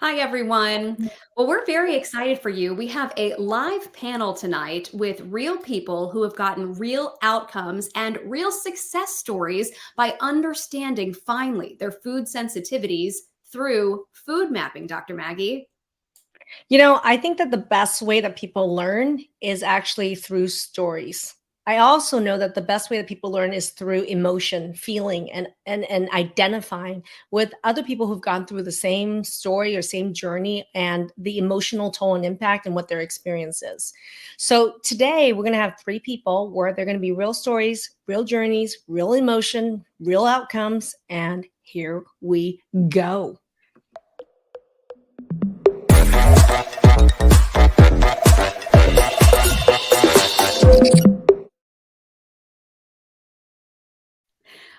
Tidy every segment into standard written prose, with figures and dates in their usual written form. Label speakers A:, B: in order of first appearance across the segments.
A: Hi, everyone. Well, we're very excited for you. We have a live panel tonight with real people who have gotten real outcomes and real success stories by understanding finally their food sensitivities through food mapping, Dr. Maggie.
B: I think that the best way that people learn is actually through stories. I also know that the best way that people learn is through emotion, feeling, and identifying with other people who've gone through the same story or same journey and the emotional toll and impact and what their experience is. So today we're going to have three people where they're going to be real stories, real journeys, real emotion, real outcomes, and here we go.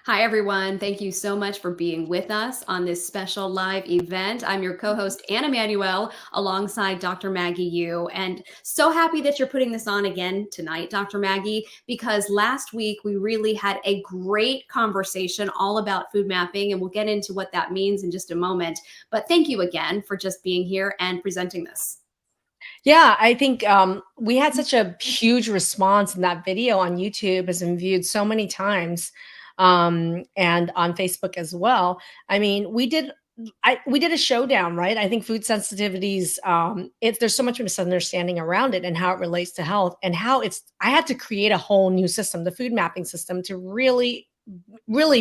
A: Hi, everyone. Thank you so much for being with us on this special live event. I'm your co-host, Anna Manuel, alongside Dr. Maggie Yu. And so happy that you're putting this on again tonight, Dr. Maggie, because last week we really had a great conversation all about food mapping, and we'll get into what that means in just a moment. But thank you again for just being here and presenting this.
B: Yeah, I think we had such a huge response in that video on YouTube, has been viewed so many times, and on Facebook as well. I mean, we did a showdown, right? I think food sensitivities, there's so much misunderstanding around it and how it relates to health and how I had to create a whole new system, the food mapping system, to really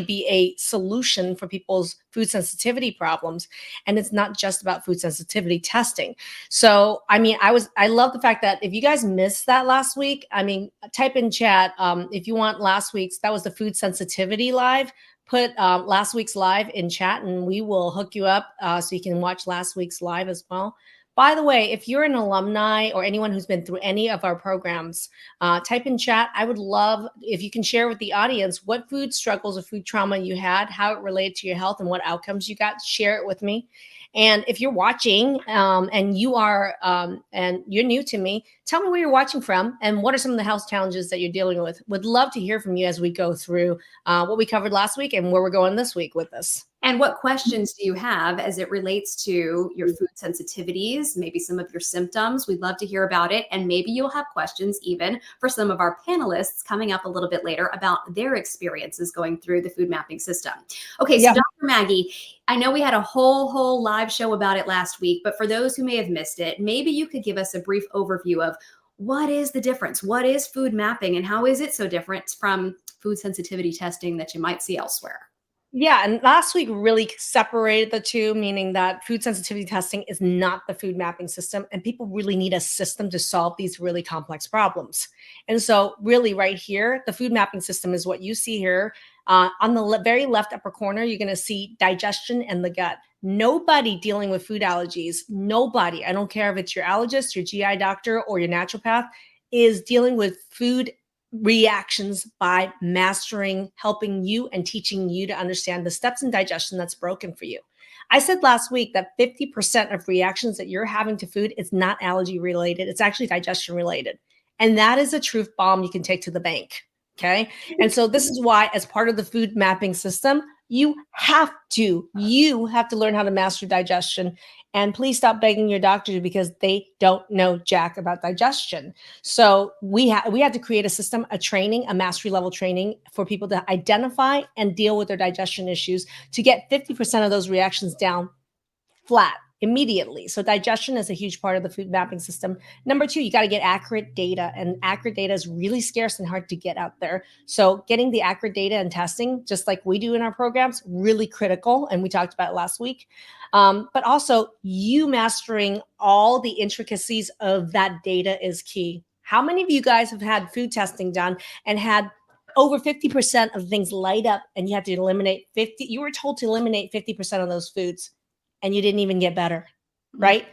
B: be a solution for people's food sensitivity problems. And it's not just about food sensitivity testing. So, I mean, I love the fact that if you guys missed that last week, I mean, type in chat if you want last week's. That was the food sensitivity live. Put last week's live in chat and we will hook you up so you can watch last week's live as well. By the way, if you're an alumni or anyone who's been through any of our programs, type in chat. I would love if you can share with the audience what food struggles or food trauma you had, how it related to your health, and what outcomes you got. Share it with me. And if you're watching and you're new to me, tell me where you're watching from and what are some of the health challenges that you're dealing with. Would love to hear from you as we go through what we covered last week and where we're going this week with this.
A: And what questions do you have as it relates to your food sensitivities, maybe some of your symptoms? We'd love to hear about it. And maybe you'll have questions even for some of our panelists coming up a little bit later about their experiences going through the food mapping system. Okay, so Dr. Maggie, I know we had a whole live show about it last week, but for those who may have missed it, maybe you could give us a brief overview of what is the difference? What is food mapping and how is it so different from food sensitivity testing that you might see elsewhere?
B: Yeah, and last week really separated the two, meaning that food sensitivity testing is not the food mapping system, and people really need a system to solve these really complex problems. And so, really, right here, the food mapping system is what you see here. On the very left upper corner, you're going to see digestion and the gut. Nobody dealing with food allergies, nobody, I don't care if it's your allergist, your GI doctor, or your naturopath, is dealing with food reactions by mastering, helping you and teaching you to understand the steps in digestion that's broken for you. I said last week that 50% of reactions that you're having to food is not allergy related. It's actually digestion related. And that is a truth bomb you can take to the bank. Okay. And so this is why, as part of the food mapping system, you have to learn how to master digestion. And please stop begging your doctor because they don't know jack about digestion. So we had to create a system, a training, a mastery level training for people to identify and deal with their digestion issues to get 50% of those reactions down flat immediately. So digestion is a huge part of the food mapping system. Number two, you got to get accurate data, and accurate data is really scarce and hard to get out there. So getting the accurate data and testing, just like we do in our programs, really critical. And we talked about it last week. But also you mastering all the intricacies of that data is key. How many of you guys have had food testing done and had over 50% of things light up and you had to eliminate 50, you were told to eliminate 50% of those foods and you didn't even get better, right?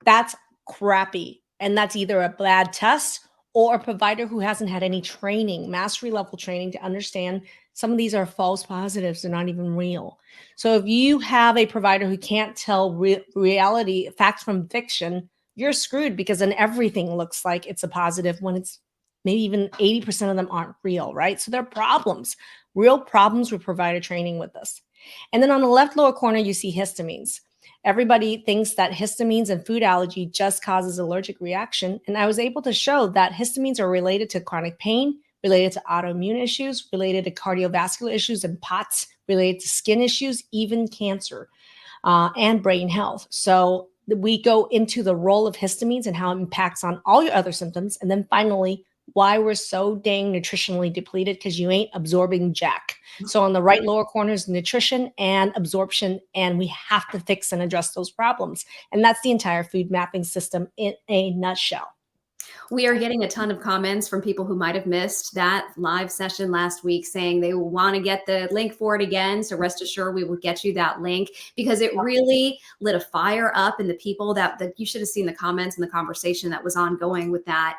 B: That's crappy. And that's either a bad test or a provider who hasn't had any training, mastery level training to understand some of these are false positives. They're not even real. So if you have a provider who can't tell reality, facts from fiction, you're screwed because then everything looks like it's a positive when it's maybe even 80% of them aren't real, right? So there are problems, real problems with provider training with this. And then on the left lower corner, you see histamines. Everybody thinks that histamines and food allergy just causes allergic reaction. And I was able to show that histamines are related to chronic pain, related to autoimmune issues, related to cardiovascular issues and POTS, related to skin issues, even cancer, and brain health. So we go into the role of histamines and how it impacts on all your other symptoms. And then finally, why we're so dang nutritionally depleted, because you ain't absorbing jack. So on the right lower corner is nutrition and absorption, and we have to fix and address those problems. And that's the entire food mapping system in a nutshell.
A: We are getting a ton of comments from people who might have missed that live session last week saying they want to get the link for it again. So rest assured, we will get you that link, because it really lit a fire up in the people that you should have seen the comments and the conversation that was ongoing with that.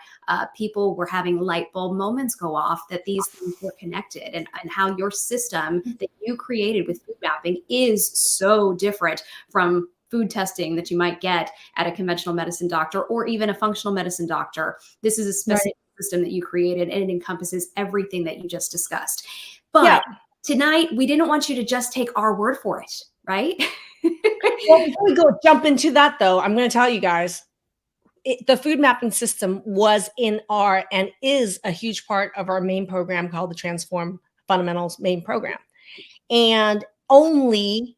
A: People were having light bulb moments go off that these things were connected, and how your system that you created with food mapping is so different from food testing that you might get at a conventional medicine doctor or even a functional medicine doctor. This is a specific system that you created, and it encompasses everything that you just discussed. But tonight, we didn't want you to just take our word for it, right?
B: Well, before we go jump into that, though, I'm going to tell you guys, the food mapping system was in our and is a huge part of our main program called the Transform Fundamentals main program. And only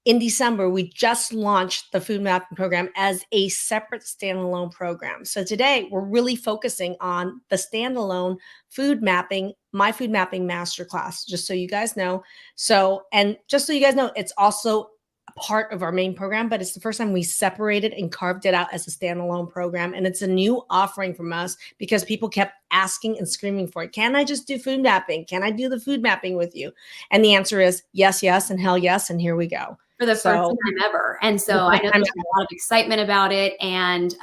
B: in December, we just launched the food mapping program as a separate standalone program. So today we're really focusing on the standalone food mapping, my food mapping masterclass, just so you guys know. So, and just so you guys know, it's also a part of our main program, but it's the first time we separated and carved it out as a standalone program. And it's a new offering from us because people kept asking and screaming for it. Can I just do food mapping? Can I do the food mapping with you? And the answer is yes, yes, and hell yes. And here we go.
A: For the first time ever. And so I know there's a lot of excitement about it, and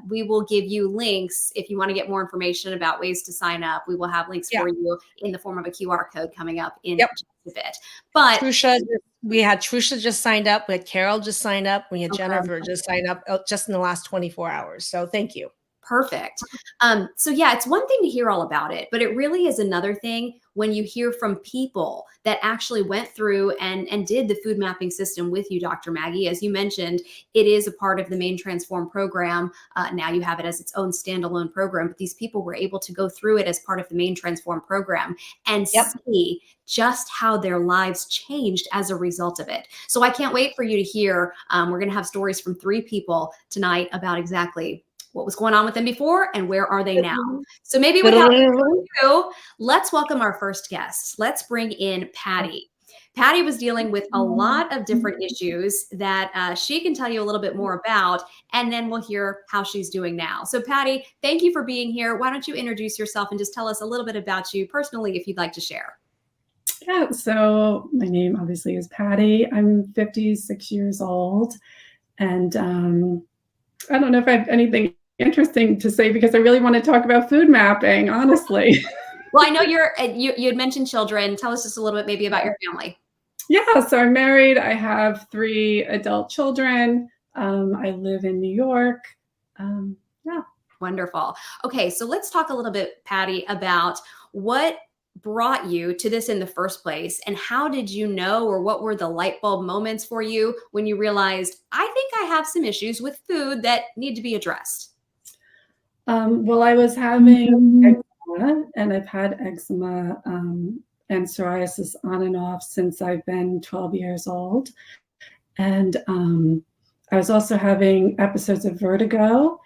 A: we will give you links if you want to get more information about ways to sign up. We will have links for you in the form of a QR code coming up in just a bit. But
B: we had Trusha just signed up. We had Carol just signed up. We had Jennifer just signed up just in the last 24 hours. So thank you.
A: Perfect. So yeah, it's one thing to hear all about it, but it really is another thing when you hear from people that actually went through and did the food mapping system with you, Dr. Maggie. As you mentioned, it is a part of the main Transform program. Now you have it as its own standalone program, but these people were able to go through it as part of the main Transform program and see just how their lives changed as a result of it. So I can't wait for you to hear. We're going to have stories from 3 people tonight about exactly what was going on with them before and where are they now. So maybe without ado, let's welcome our first guest. Let's bring in Patty. Patty was dealing with a lot of different issues that she can tell you a little bit more about, and then we'll hear how she's doing now. So Patty, thank you for being here. Why don't you introduce yourself and just tell us a little bit about you personally, if you'd like to share.
C: Yeah, so my name obviously is Patty. I'm 56 years old, and I don't know if I have anything interesting to say because I really want to talk about food mapping, honestly.
A: Well, I know you had mentioned children. Tell us just a little bit maybe about your family.
C: Yeah, so I'm married. I have 3 adult children. I live in New York. Yeah.
A: Wonderful. Okay, so let's talk a little bit, Patty, about what brought you to this in the first place, and how did you know, or what were the light bulb moments for you when you realized, I think I have some issues with food that need to be addressed?
C: Well, I was having eczema, and I've had eczema and psoriasis on and off since I've been 12 years old. And I was also having episodes of vertigo,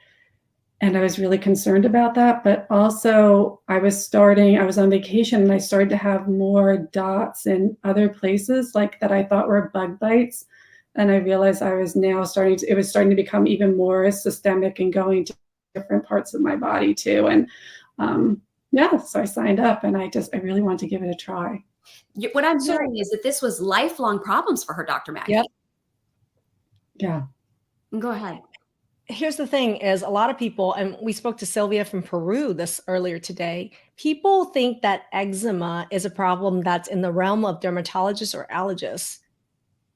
C: and I was really concerned about that. But also I was on vacation, and I started to have more dots in other places like that I thought were bug bites. And I realized it was starting to become even more systemic and going to different parts of my body too. And so I signed up, and I really want to give it a try.
A: What I'm hearing is that this was lifelong problems for her, Dr. Maggie.
B: Yep.
C: Yeah.
A: Go ahead.
B: Here's the thing is, a lot of people, and we spoke to Sylvia from Peru earlier today, people think that eczema is a problem that's in the realm of dermatologists or allergists,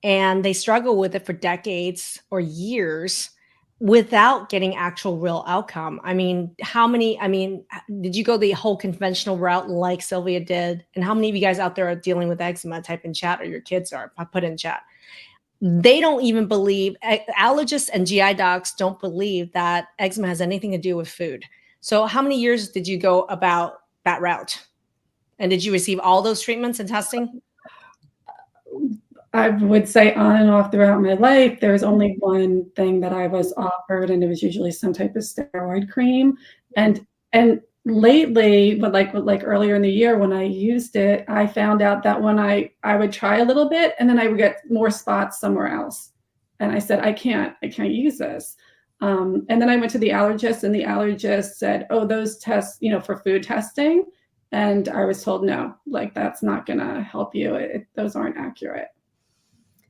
B: and they struggle with it for decades or years without getting actual real outcome. I mean, did you go the whole conventional route like Sylvia did? And how many of you guys out there are dealing with eczema? Type in chat, or your kids are. I put in chat. they don't even believe, allergists and GI docs don't believe that eczema has anything to do with food. So how many years did you go about that route? And did you receive all those treatments and testing?
C: I would say on and off throughout my life, there was only one thing that I was offered, and it was usually some type of steroid cream. And lately, but like earlier in the year when I used it, I found out that when I would try a little bit and then I would get more spots somewhere else. And I said, I can't use this. And then I went to the allergist, and the allergist said, oh, those tests, for food testing. And I was told, no, like that's not gonna help you. Those aren't accurate.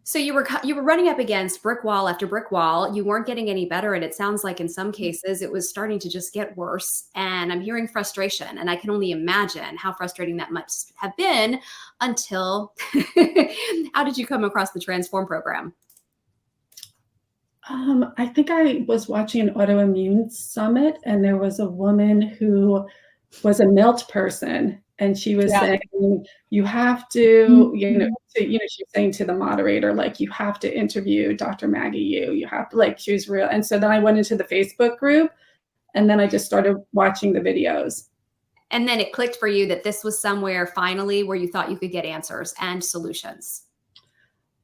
A: So you were running up against brick wall after brick wall. You weren't getting any better, and it sounds like in some cases it was starting to just get worse. And I'm hearing frustration, and I can only imagine how frustrating that must have been until how did you come across the Transform program?
C: I think I was watching an autoimmune summit, and there was a woman who was a melt person, and she was saying, you have to, she was saying to the moderator, like, you have to interview Dr. Maggie you have to, like, she was real. And so then I went into the Facebook group, and then I just started watching the videos.
A: And then it clicked for you that this was somewhere finally where you thought you could get answers and solutions.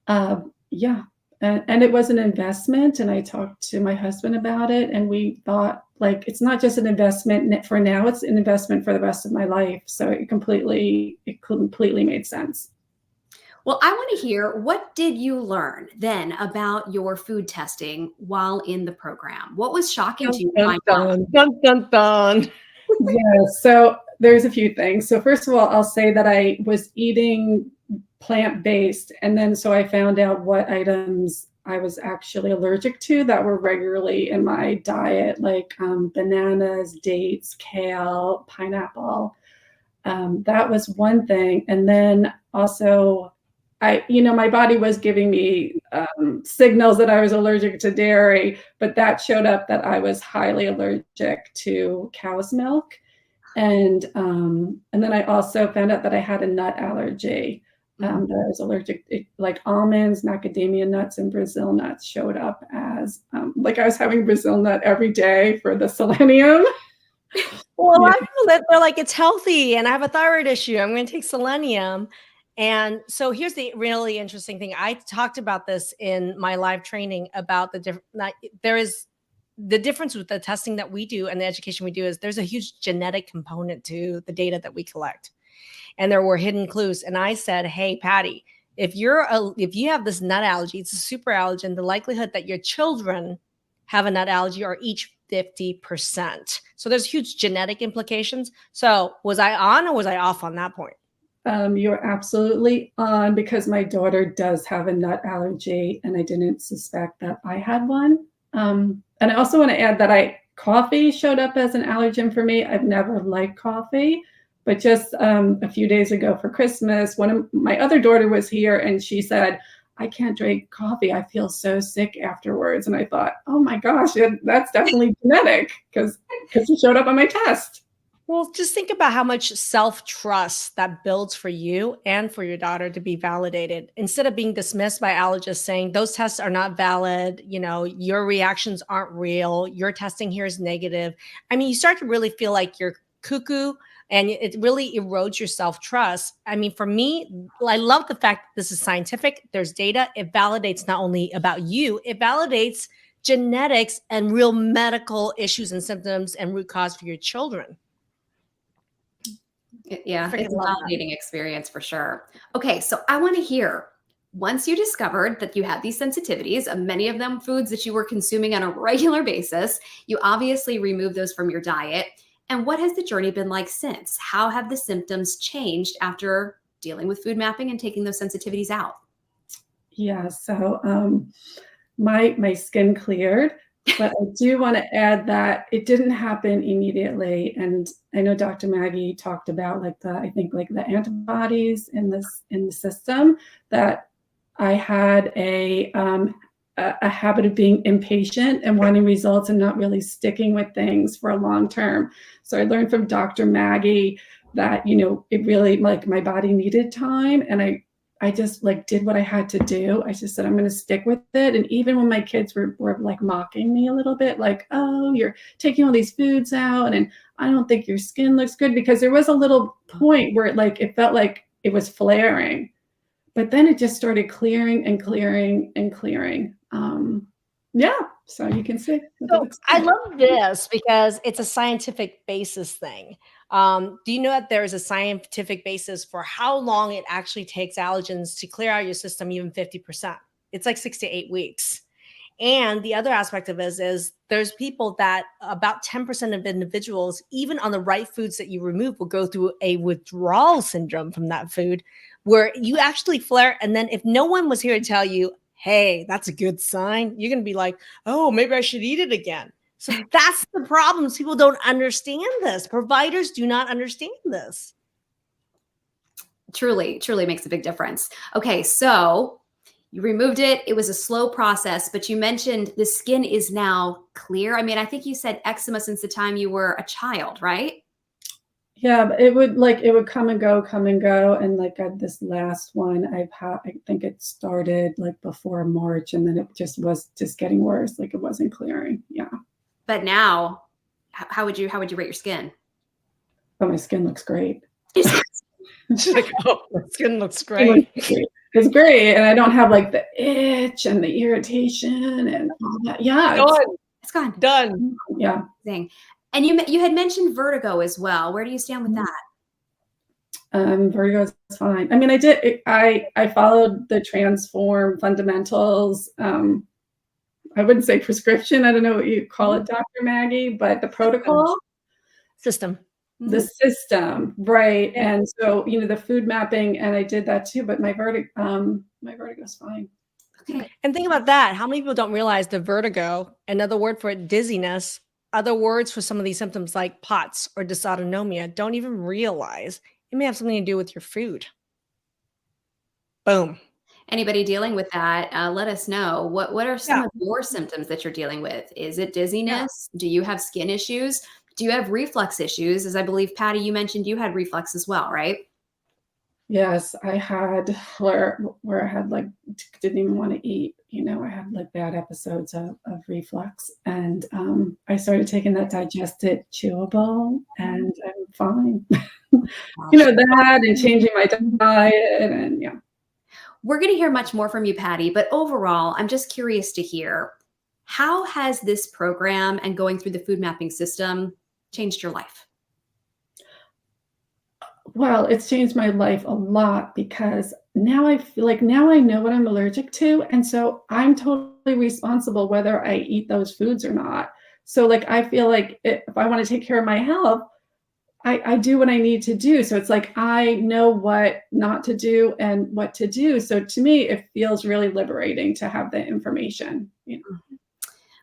C: Yeah. And it was an investment, and I talked to my husband about it, and we thought, like, it's not just an investment for now, it's an investment for the rest of my life. So it completely made sense.
A: Well, I want to hear, what did you learn then about your food testing while in the program? What was shocking to you?
B: Dun, dun, dun.
C: Yeah, so there's a few things. So first of all, I'll say that I was eating plant-based, and then so I found out what items I was actually allergic to that were regularly in my diet, like bananas, dates, kale, pineapple. That was one thing. And then also my body was giving me signals that I was allergic to dairy, but that showed up that I was highly allergic to cow's milk. And then I also found out that I had a nut allergy. That I was allergic, like almonds, macadamia nuts, and Brazil nuts showed up as, like I was having Brazil nut every day for the selenium.
B: Well, a lot of people, they're like, it's healthy and I have a thyroid issue, I'm going to take selenium. And so here's the really interesting thing. I talked about this in my live training about the difference with the testing that we do and the education we do is there's a huge genetic component to the data that we collect. And there were hidden clues. And I said, hey, Patty, if you have this nut allergy, it's a super allergen, the likelihood that your children have a nut allergy are each 50%. So there's huge genetic implications. So was I on or was I off on that point?
C: You're absolutely on, because my daughter does have a nut allergy, and I didn't suspect that I had one. And I also want to add that coffee showed up as an allergen for me. I've never liked coffee. But just a few days ago for Christmas, one of my other daughter was here, and she said, I can't drink coffee. I feel so sick afterwards. And I thought, oh my gosh, that's definitely genetic, because it showed up on my test.
B: Well, just think about how much self-trust that builds for you and for your daughter to be validated. Instead of being dismissed by allergists saying those tests are not valid, your reactions aren't real, your testing here is negative. I mean, you start to really feel like you're cuckoo, and it really erodes your self-trust. I mean, for me, I love the fact that this is scientific. There's data. It validates not only about you, it validates genetics and real medical issues and symptoms and root cause for your children.
A: Yeah, it's a validating experience for sure. Okay, so I want to hear, once you discovered that you had these sensitivities, many of them foods that you were consuming on a regular basis, you obviously removed those from your diet. And what has the journey been like since? How have the symptoms changed after dealing with food mapping and taking those sensitivities out?
C: Yeah, so my skin cleared, but I do want to add that it didn't happen immediately. And I know Dr. Maggie talked about the antibodies in the system, that I had a habit of being impatient and wanting results and not really sticking with things for a long term. So I learned from Dr. Maggie that, it really, like, my body needed time. And I just like did what I had to do. I just said, I'm going to stick with it. And even when my kids were like mocking me a little bit, like, oh, you're taking all these foods out and I don't think your skin looks good, because there was a little point where it felt like it was flaring, but then it just started clearing and clearing and clearing. Yeah. So you can see.
B: So I love this because it's a scientific basis thing. Do you know that there is a scientific basis for how long it actually takes allergens to clear out your system, even 50%? It's like 6 to 8 weeks. And the other aspect of it is there's people that about 10% of individuals, even on the right foods that you remove, will go through a withdrawal syndrome from that food where you actually flare. And then if no one was here to tell you, hey, that's a good sign, you're going to be like, oh, maybe I should eat it again. So that's the problem. People don't understand this. Providers do not understand this.
A: Truly, truly makes a big difference. Okay, so you removed it. It was a slow process, but you mentioned the skin is now clear. I mean, I think you said eczema since the time you were a child, right?
C: Yeah, but it would come and go, come and go. And like this last one I think it started like before March, and then it just was just getting worse. Like it wasn't clearing. Yeah.
A: But now, how would you rate your skin?
C: Oh, my skin looks great.
B: She's like, oh, my skin looks great.
C: It's great. And I don't have like the itch and the irritation and all that. Yeah.
A: It's gone.
B: Done.
C: Yeah.
A: And you had mentioned vertigo as well. Where do you stand with that?
C: Vertigo is fine. I mean, I followed the Transform fundamentals. I wouldn't say prescription. I don't know what you call it, Dr. Maggie, but the protocol
B: system.
C: The system, right? And so, the food mapping, and I did that too. But my vertigo is fine.
B: Okay. And think about that. How many people don't realize the vertigo, another word for it, dizziness, other words for some of these symptoms like POTS or dysautonomia, don't even realize it may have something to do with your food. Boom.
A: Anybody dealing with that, let us know. What are some of your symptoms that you're dealing with? Is it dizziness? Do you have skin issues? Do you have reflux issues? As I believe, Patty, you mentioned you had reflux as well, right?
C: Yes, I had where I had like didn't even want to eat. I had like bad episodes of reflux, and I started taking that digested chewable, and I'm fine. That and changing my diet, and yeah.
A: We're going to hear much more from you, Patty, but overall, I'm just curious to hear, how has this program and going through the food mapping system changed your life?
C: Well, it's changed my life a lot, because now I feel like now I know what I'm allergic to. And so I'm totally responsible whether I eat those foods or not. So like, I feel like if I want to take care of my health, I do what I need to do. So it's like, I know what not to do and what to do. So to me, it feels really liberating to have the information.
A: All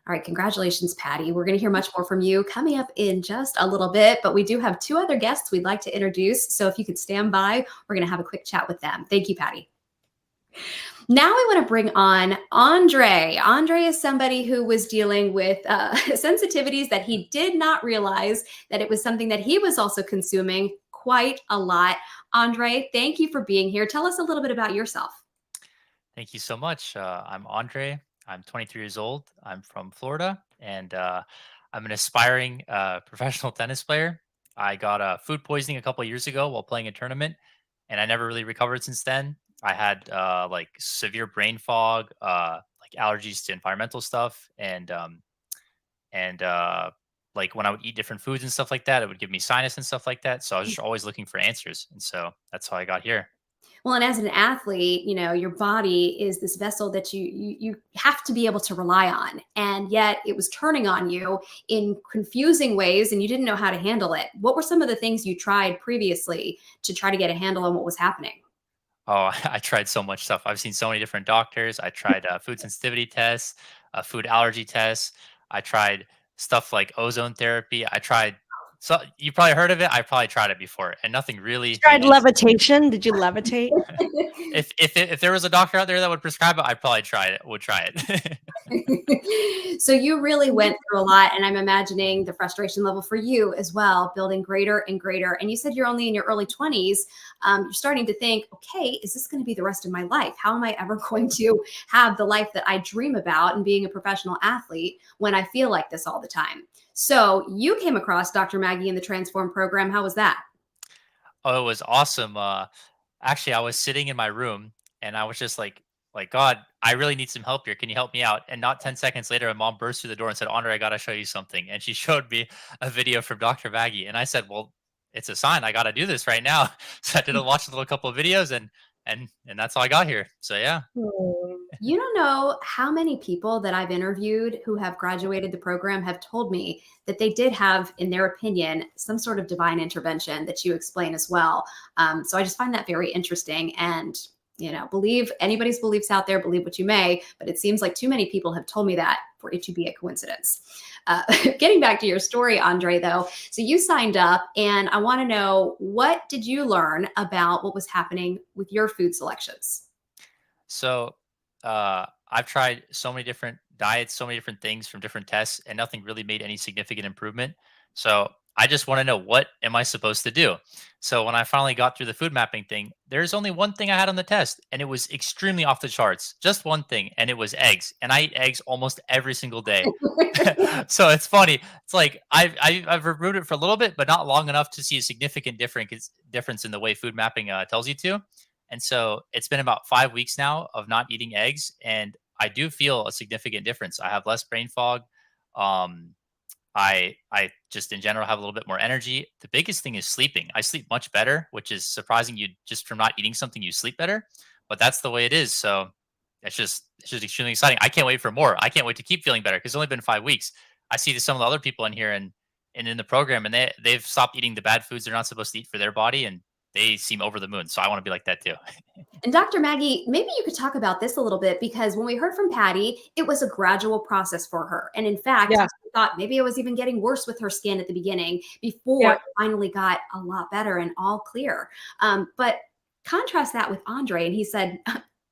A: right, congratulations, Patty. We're going to hear much more from you coming up in just a little bit, but we do have two other guests we'd like to introduce. So if you could stand by, we're going to have a quick chat with them. Thank you, Patty. Now I want to bring on Andre. Andre is somebody who was dealing with sensitivities that he did not realize that it was something that he was also consuming quite a lot. Andre, thank you for being here. Tell us a little bit about yourself.
D: Thank you so much. I'm Andre. I'm 23 years old. I'm from Florida, and I'm an aspiring professional tennis player. I got food poisoning a couple of years ago while playing a tournament, and I never really recovered since then. I had like severe brain fog, like allergies to environmental stuff, and like when I would eat different foods and stuff like that, it would give me sinus and stuff like that. So I was just always looking for answers, and so that's how I got here.
A: Well, and as an athlete, your body is this vessel that you have to be able to rely on. And yet it was turning on you in confusing ways, and you didn't know how to handle it. What were some of the things you tried previously to try to get a handle on what was happening?
D: Oh, I tried so much stuff. I've seen so many different doctors. I tried food sensitivity tests, food allergy tests. I tried stuff like ozone therapy. I tried So you probably heard of it. I probably tried it before, and nothing really
B: Tried
D: made any sense.
B: levitation? Did you levitate?
D: If there was a doctor out there that would prescribe it, I'd probably try it. Would try it.
A: So you really went through a lot, and I'm imagining the frustration level for you as well, building greater and greater. And you said you're only in your early 20s. You're starting to think, okay, is this going to be the rest of my life? How am I ever going to have the life that I dream about and being a professional athlete when I feel like this all the time? So you came across Dr. Maggie in the Transform program. How was that?
D: Oh, it was awesome. Actually, I was sitting in my room and I was just like, God, I really need some help here. Can you help me out? And not 10 seconds later, my mom burst through the door and said, Andre, I got to show you something. And she showed me a video from Dr. Maggie. And I said, well, it's a sign. I got to do this right now. So I did watch a little couple of videos and that's how I got here. So yeah.
A: You don't know how many people that I've interviewed who have graduated the program have told me that they did have, in their opinion, some sort of divine intervention that you explain as well. So I just find that very interesting. And, believe anybody's beliefs out there, believe what you may, but it seems like too many people have told me that for it to be a coincidence. Getting back to your story, Andre, though, so you signed up and I want to know, what did you learn about what was happening with your food selections?
D: So I've tried so many different diets, so many different things from different tests, and nothing really made any significant improvement. So I just want to know, what am I supposed to do? So when I finally got through the food mapping thing, there's only one thing I had on the test, and it was extremely off the charts. Just one thing, and it was eggs. And I eat eggs almost every single day. So it's funny. It's like I've removed it for a little bit, but not long enough to see a significant difference in the way food mapping tells you to. And so it's been about 5 weeks now of not eating eggs, and I do feel a significant difference. I have less brain fog. Um, I just in general have a little bit more energy. The biggest thing is sleeping. I sleep much better, which is surprising. You just from not eating something, you sleep better, but that's the way it is. So it's just extremely exciting. I can't wait for more. I can't wait to keep feeling better because it's only been 5 weeks. I see some of the other people in here and in the program, and they've stopped eating the bad foods they're not supposed to eat for their body, and they seem over the moon. So I want to be like that too.
A: And Dr. Maggie, maybe you could talk about this a little bit, because when we heard from Patty, it was a gradual process for her. And in fact,
B: Yeah.
A: we thought maybe it was even getting worse with her skin at the beginning before
B: Yeah.
A: it finally got a lot better and all clear. But contrast that with Andre. And he said,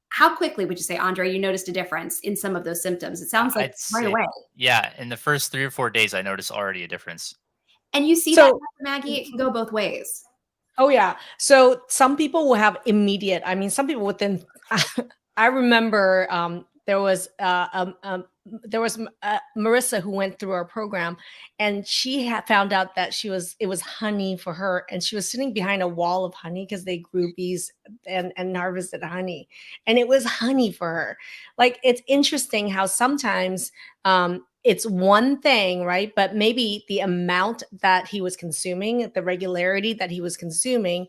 A: how quickly would you say, Andre, you noticed a difference in some of those symptoms? It sounds like
D: I'd
A: right
D: say,
A: away.
D: yeah, in the first 3 or 4 days, I noticed already a difference.
A: And you see that,
B: So,
A: Dr. Maggie, it can go both ways.
B: oh yeah. So some people will have immediate. I mean, some people within. I remember there was Marissa who went through our program, and she had found out that it was honey for her, and she was sitting behind a wall of honey because they grew bees and harvested honey, and it was honey for her. Like, it's interesting how sometimes it's one thing, right? But maybe the amount that he was consuming, the regularity that he was consuming.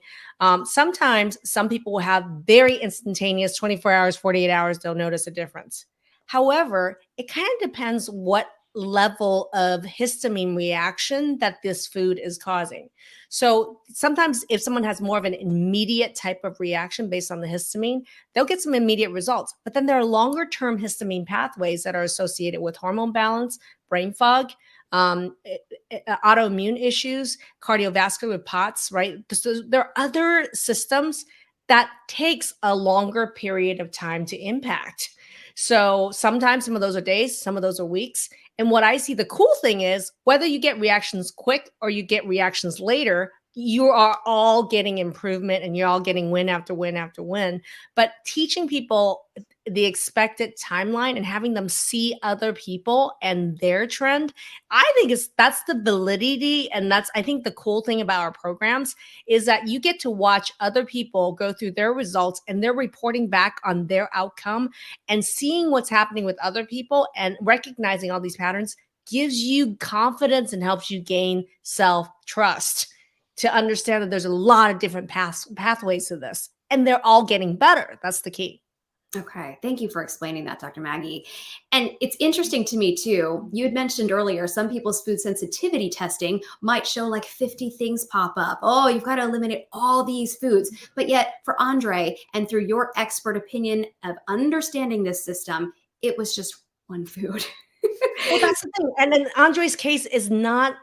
B: Sometimes some people will have very instantaneous 24 hours, 48 hours, they'll notice a difference. However, it kind of depends what level of histamine reaction that this food is causing. So sometimes if someone has more of an immediate type of reaction based on the histamine, they'll get some immediate results. But then there are longer term histamine pathways that are associated with hormone balance, brain fog, autoimmune issues, cardiovascular with POTS, right? So there are other systems that takes a longer period of time to impact. So sometimes some of those are days, some of those are weeks. And what I see, the cool thing is, whether you get reactions quick or you get reactions later, you are all getting improvement and you're all getting win after win after win. But teaching people the expected timeline and having them see other people and their trend, I think that's the validity. And that's, I think, the cool thing about our programs is that you get to watch other people go through their results and they're reporting back on their outcome, and seeing what's happening with other people and recognizing all these patterns gives you confidence and helps you gain self-trust to understand that there's a lot of different pathways to this, and they're all getting better. That's the key.
A: Okay. Thank you for explaining that, Dr. Maggie. And it's interesting to me too. You had mentioned earlier, some people's food sensitivity testing might show like 50 things pop up. Oh, you've got to eliminate all these foods. But yet for Andre, and through your expert opinion of understanding this system, it was just one food.
B: Well, that's the thing. And in Andre's case is not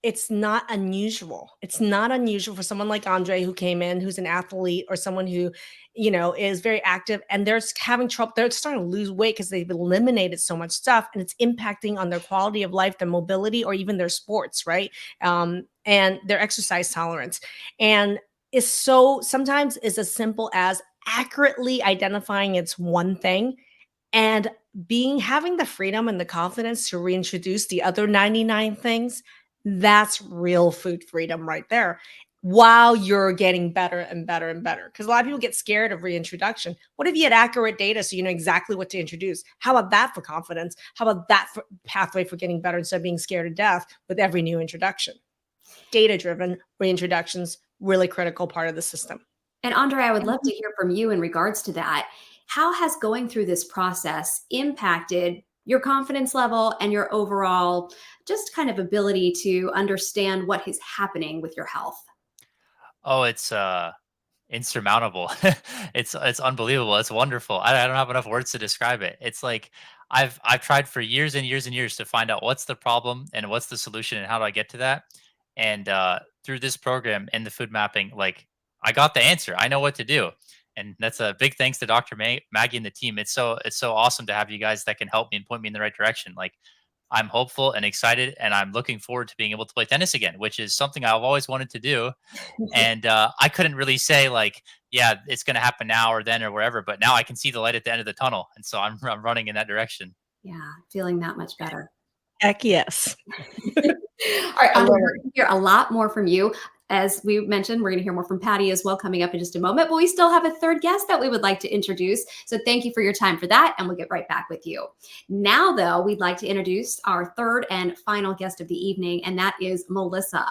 B: it's not unusual. It's not unusual for someone like Andre who came in, who's an athlete, or someone who, you know, is very active and they're having trouble. They're starting to lose weight because they've eliminated so much stuff, and it's impacting on their quality of life, their mobility, or even their sports, right? And their exercise tolerance. And it's so sometimes it's as simple as accurately identifying it's one thing and having the freedom and the confidence to reintroduce the other 99 things. That's real food freedom right there, while you're getting better and better and better, because a lot of people get scared of reintroduction. What if you had accurate data so you know exactly what to introduce? How about that for confidence? How about that for pathway for getting better instead of being scared to death with every new introduction? Data driven reintroductions, really critical part of the system.
A: And Andre, I would love to hear from you in regards to that. How has going through this process impacted your confidence level and your overall just kind of ability to understand what is happening with your health?
D: Oh, it's insurmountable. It's unbelievable. It's wonderful. I don't have enough words to describe it. It's like I've tried for years and years and years to find out what's the problem and what's the solution and how do I get to that. And through this program and the food mapping, like I got the answer. I know what to do. And that's a big thanks to Dr. Maggie and the team. It's so awesome to have you guys that can help me and point me in the right direction. Like I'm hopeful and excited, and I'm looking forward to being able to play tennis again, which is something I've always wanted to do. And I couldn't really say like, yeah, it's going to happen now or then or wherever, but now I can see the light at the end of the tunnel, and so I'm running in that direction.
A: Yeah, feeling that much better.
B: Heck yes.
A: All right, Andre, we're going to hear a lot more from you. As we mentioned, we're going to hear more from Patty as well coming up in just a moment, but we still have a third guest that we would like to introduce. So thank you for your time for that, and we'll get right back with you. Now, though, we'd like to introduce our third and final guest of the evening, and that is Melissa.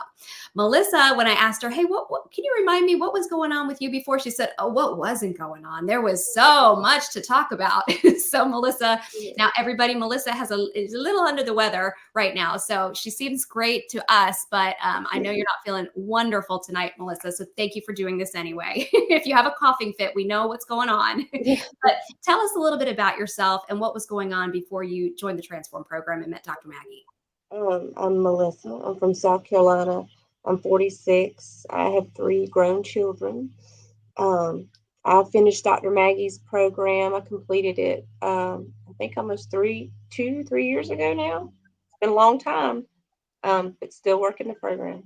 A: Melissa, when I asked her, hey, what can you remind me what was going on with you before? She said, oh, what wasn't going on? There was so much to talk about. So Melissa, now everybody, Melissa is a little under the weather right now. So she seems great to us, but I know you're not feeling wonderful tonight, Melissa. So thank you for doing this anyway. If you have a coughing fit, we know what's going on. But tell us a little bit about yourself and what was going on before you joined the Transform program and met Dr. Maggie.
E: I'm Melissa. I'm from South Carolina. I'm 46. I have 3 grown children. I finished Dr. Maggie's program. I completed it, I think almost 3 years ago now. It's been a long time, but still working the program.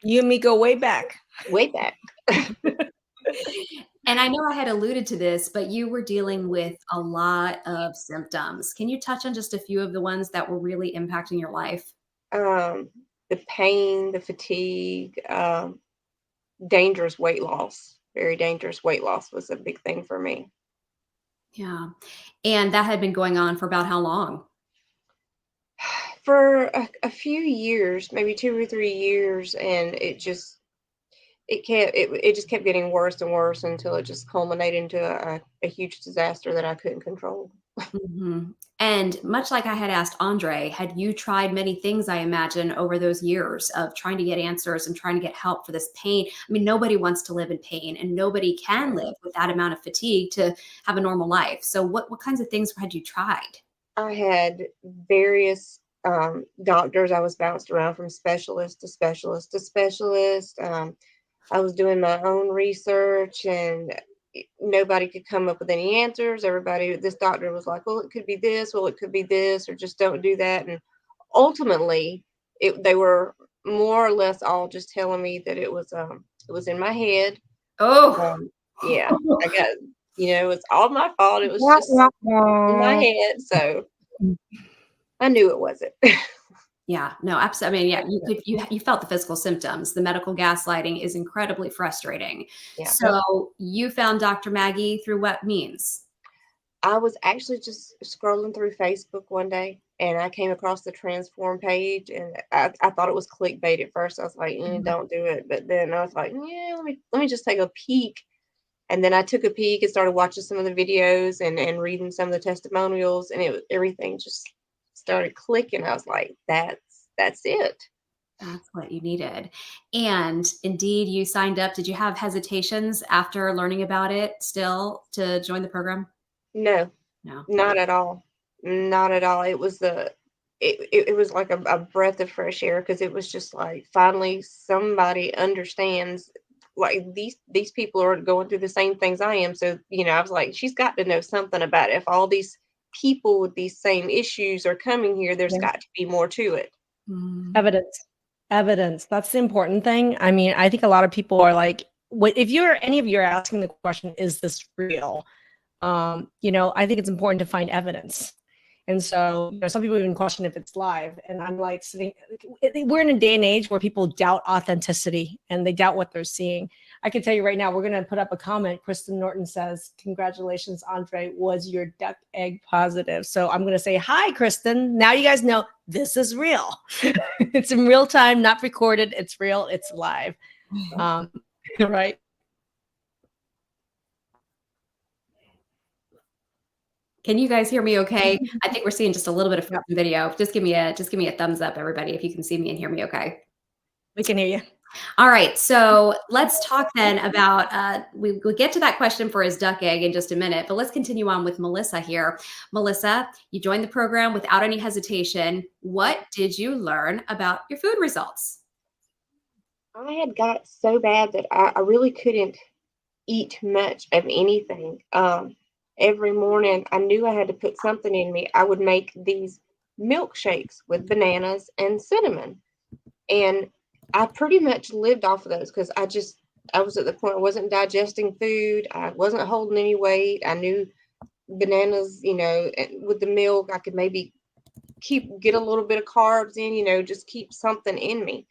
B: You and me go way back.
E: Way back.
A: And I know I had alluded to this, but you were dealing with a lot of symptoms. Can you touch on just a few of the ones that were really impacting your life?
E: The pain, the fatigue, dangerous weight loss. Very dangerous weight loss was a big thing for me.
A: Yeah. And that had been going on for about how long?
E: For a few years, maybe 2 or 3 years, and it just kept getting worse and worse until it just culminated into a huge disaster that I couldn't control.
A: Mm-hmm. And much like I had asked Andre, had you tried many things, I imagine, over those years of trying to get answers and trying to get help for this pain? I mean, nobody wants to live in pain, and nobody can live with that amount of fatigue to have a normal life. So what kinds of things had you tried?
E: I had various doctors. I was bounced around from specialist to specialist to specialist. I was doing my own research, and nobody could come up with any answers. This doctor was like, well, it could be this, well, it could be this, or just don't do that. And ultimately, they were more or less all just telling me that it was in my head.
A: Oh,
E: yeah, I got, it's all my fault. It was just in my head. So I knew it wasn't.
A: yeah, no, absolutely. I mean, yeah, you felt the physical symptoms. The medical gaslighting is incredibly frustrating.
E: Yeah.
A: So you found Dr. Maggie through what means?
E: I was actually just scrolling through Facebook one day, and I came across the Transform page, and I thought it was clickbait at first. I was like, don't do it. But then I was like, yeah, let me just take a peek. And then I took a peek and started watching some of the videos and reading some of the testimonials, and everything just started clicking. I was like, that's it.
A: That's what you needed. And indeed, you signed up. Did you have hesitations after learning about it still to join the program?
E: No,
A: No.
E: not at all. Not at all. It it was like a breath of fresh air, because it was just like finally somebody understands, like these people are going through the same things I am. So, I was like, she's got to know something about it. If all these people with these same issues are coming here, there's got to be more to it.
B: Evidence. That's the important thing. I mean, I think a lot of people are like, if any of you are asking the question, is this real? I think it's important to find evidence. And so, some people even question if it's live. And I'm like we're in a day and age where people doubt authenticity and they doubt what they're seeing. I can tell you right now, we're going to put up a comment. Kristen Norton says, congratulations, Andre, was your duck egg positive? So I'm going to say, hi, Kristen. Now you guys know this is real. It's in real time, not recorded. It's real. It's live. Right.
A: Can you guys hear me okay? I think we're seeing just a little bit of video. Just give me a thumbs up, everybody, if you can see me and hear me okay.
B: We can hear you.
A: All right, so let's talk then about, we'll get to that question for his duck egg in just a minute, but let's continue on with Melissa here. Melissa, you joined the program without any hesitation. What did you learn about your food results?
E: I had got so bad that I really couldn't eat much of anything. Every morning I knew I had to put something in me. I would make these milkshakes with bananas and cinnamon. And I pretty much lived off of those, because I was at the point I wasn't digesting food. I wasn't holding any weight. I knew bananas, with the milk, I could maybe get a little bit of carbs in, just keep something in me.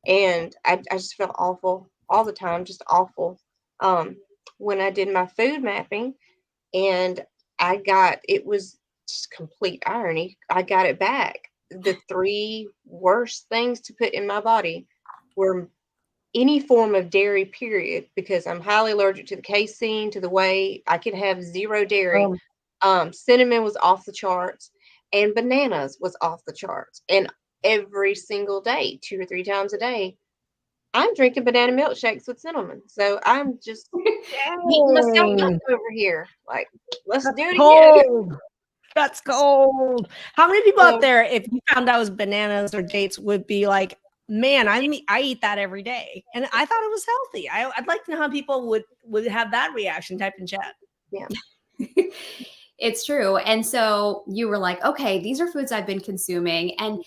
E: And I just felt awful all the time, just awful. When I did my food mapping, and it was just complete irony, I got it back. The 3 worst things to put in my body were any form of dairy, period, because I'm highly allergic to the casein, to the whey. I could have 0 dairy. Cinnamon was off the charts, and bananas was off the charts. And every single day, 2 or 3 times a day, I'm drinking banana milkshakes with cinnamon. So I'm just beating myself up over here. Like, let's do it again.
B: That's cold. How many people out there, if you found out it was bananas or dates, would be like, man, I eat that every day, and I thought it was healthy. I'd like to know how people would have that reaction. Type in chat.
E: Yeah.
A: It's true. And so you were like, okay, these are foods I've been consuming. And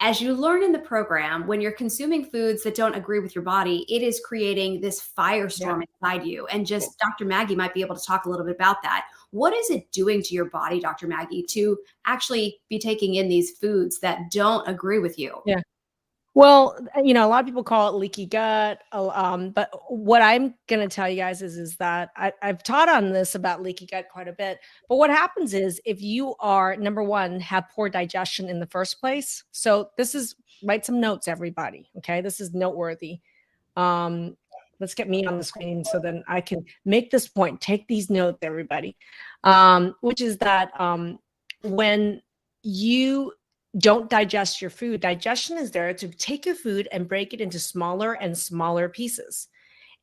A: as you learn in the program, when you're consuming foods that don't agree with your body, it is creating this firestorm inside you. And just Dr. Maggie might be able to talk a little bit about that. What is it doing to your body, Dr. Maggie, to actually be taking in these foods that don't agree with you?
B: Yeah. Well, a lot of people call it leaky gut. But what I'm going to tell you guys is that I've taught on this about leaky gut quite a bit. But what happens is, if you are, number one, have poor digestion in the first place. So write some notes, everybody. Okay. This is noteworthy. Let's get me on the screen so then I can make this point. Take these notes, everybody. Which is that when you don't digest your food, digestion is there to take your food and break it into smaller and smaller pieces.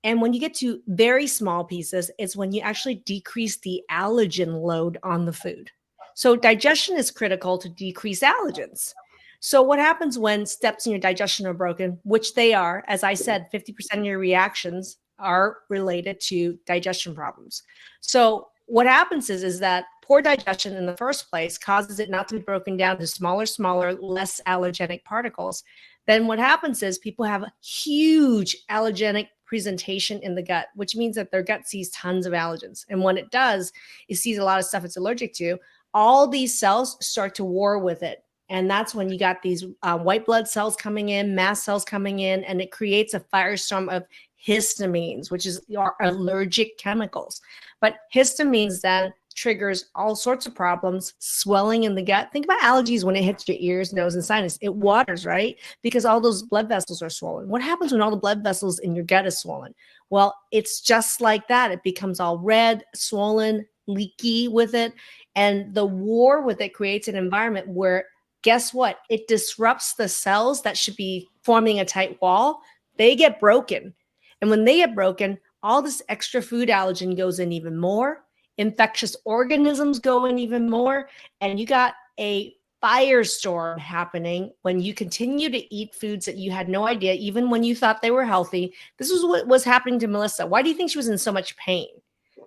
B: And when you get to very small pieces, it's when you actually decrease the allergen load on the food. So digestion is critical to decrease allergens. So what happens when steps in your digestion are broken, which they are, as I said, 50% of your reactions are related to digestion problems. So what happens is that poor digestion in the first place causes it not to be broken down to smaller, less allergenic particles. Then what happens is people have a huge allergenic presentation in the gut, which means that their gut sees tons of allergens. And when it does, it sees a lot of stuff it's allergic to. All these cells start to war with it. And that's when you got these white blood cells coming in, mast cells coming in, and it creates a firestorm of histamines, which is our allergic chemicals. But histamines then triggers all sorts of problems, swelling in the gut. Think about allergies when it hits your ears, nose, and sinus. It waters, right? Because all those blood vessels are swollen. What happens when all the blood vessels in your gut is swollen? Well, it's just like that. It becomes all red, swollen, leaky with it. And the war with it creates an environment where, guess what? It disrupts the cells that should be forming a tight wall. They get broken. And when they get broken, all this extra food allergen goes in even more. Infectious organisms go in even more. And you got a firestorm happening when you continue to eat foods that you had no idea, even when you thought they were healthy. This was what was happening to Melissa. Why do you think she was in so much pain?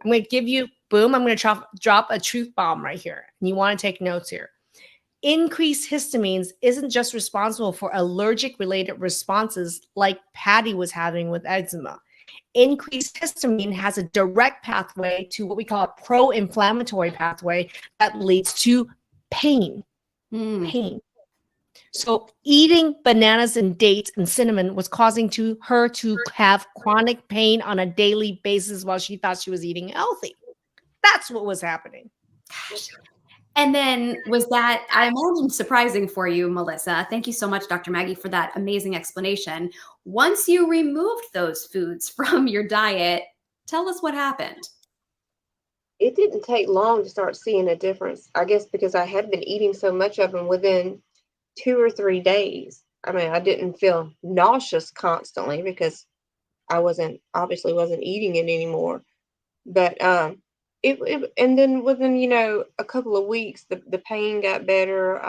B: I'm going to give you, boom, I'm going to drop a truth bomb right here. And you want to take notes here. Increased histamines isn't just responsible for allergic related responses like Patty was having with eczema. Increased histamine has a direct pathway to what we call a pro-inflammatory pathway that leads to pain. Pain. So eating bananas and dates and cinnamon was causing her to have chronic pain on a daily basis while she thought she was eating healthy. That's what was happening.
A: Gosh. And then was that, I imagine, surprising for you, Melissa? Thank you so much, Dr. Maggie, for that amazing explanation. Once you removed those foods from your diet, tell us what happened.
E: It didn't take long to start seeing a difference, I guess, because I had been eating so much of them within 2 or 3 days. I mean, I didn't feel nauseous constantly because I obviously wasn't eating it anymore. But and then within, a couple of weeks, the pain got better.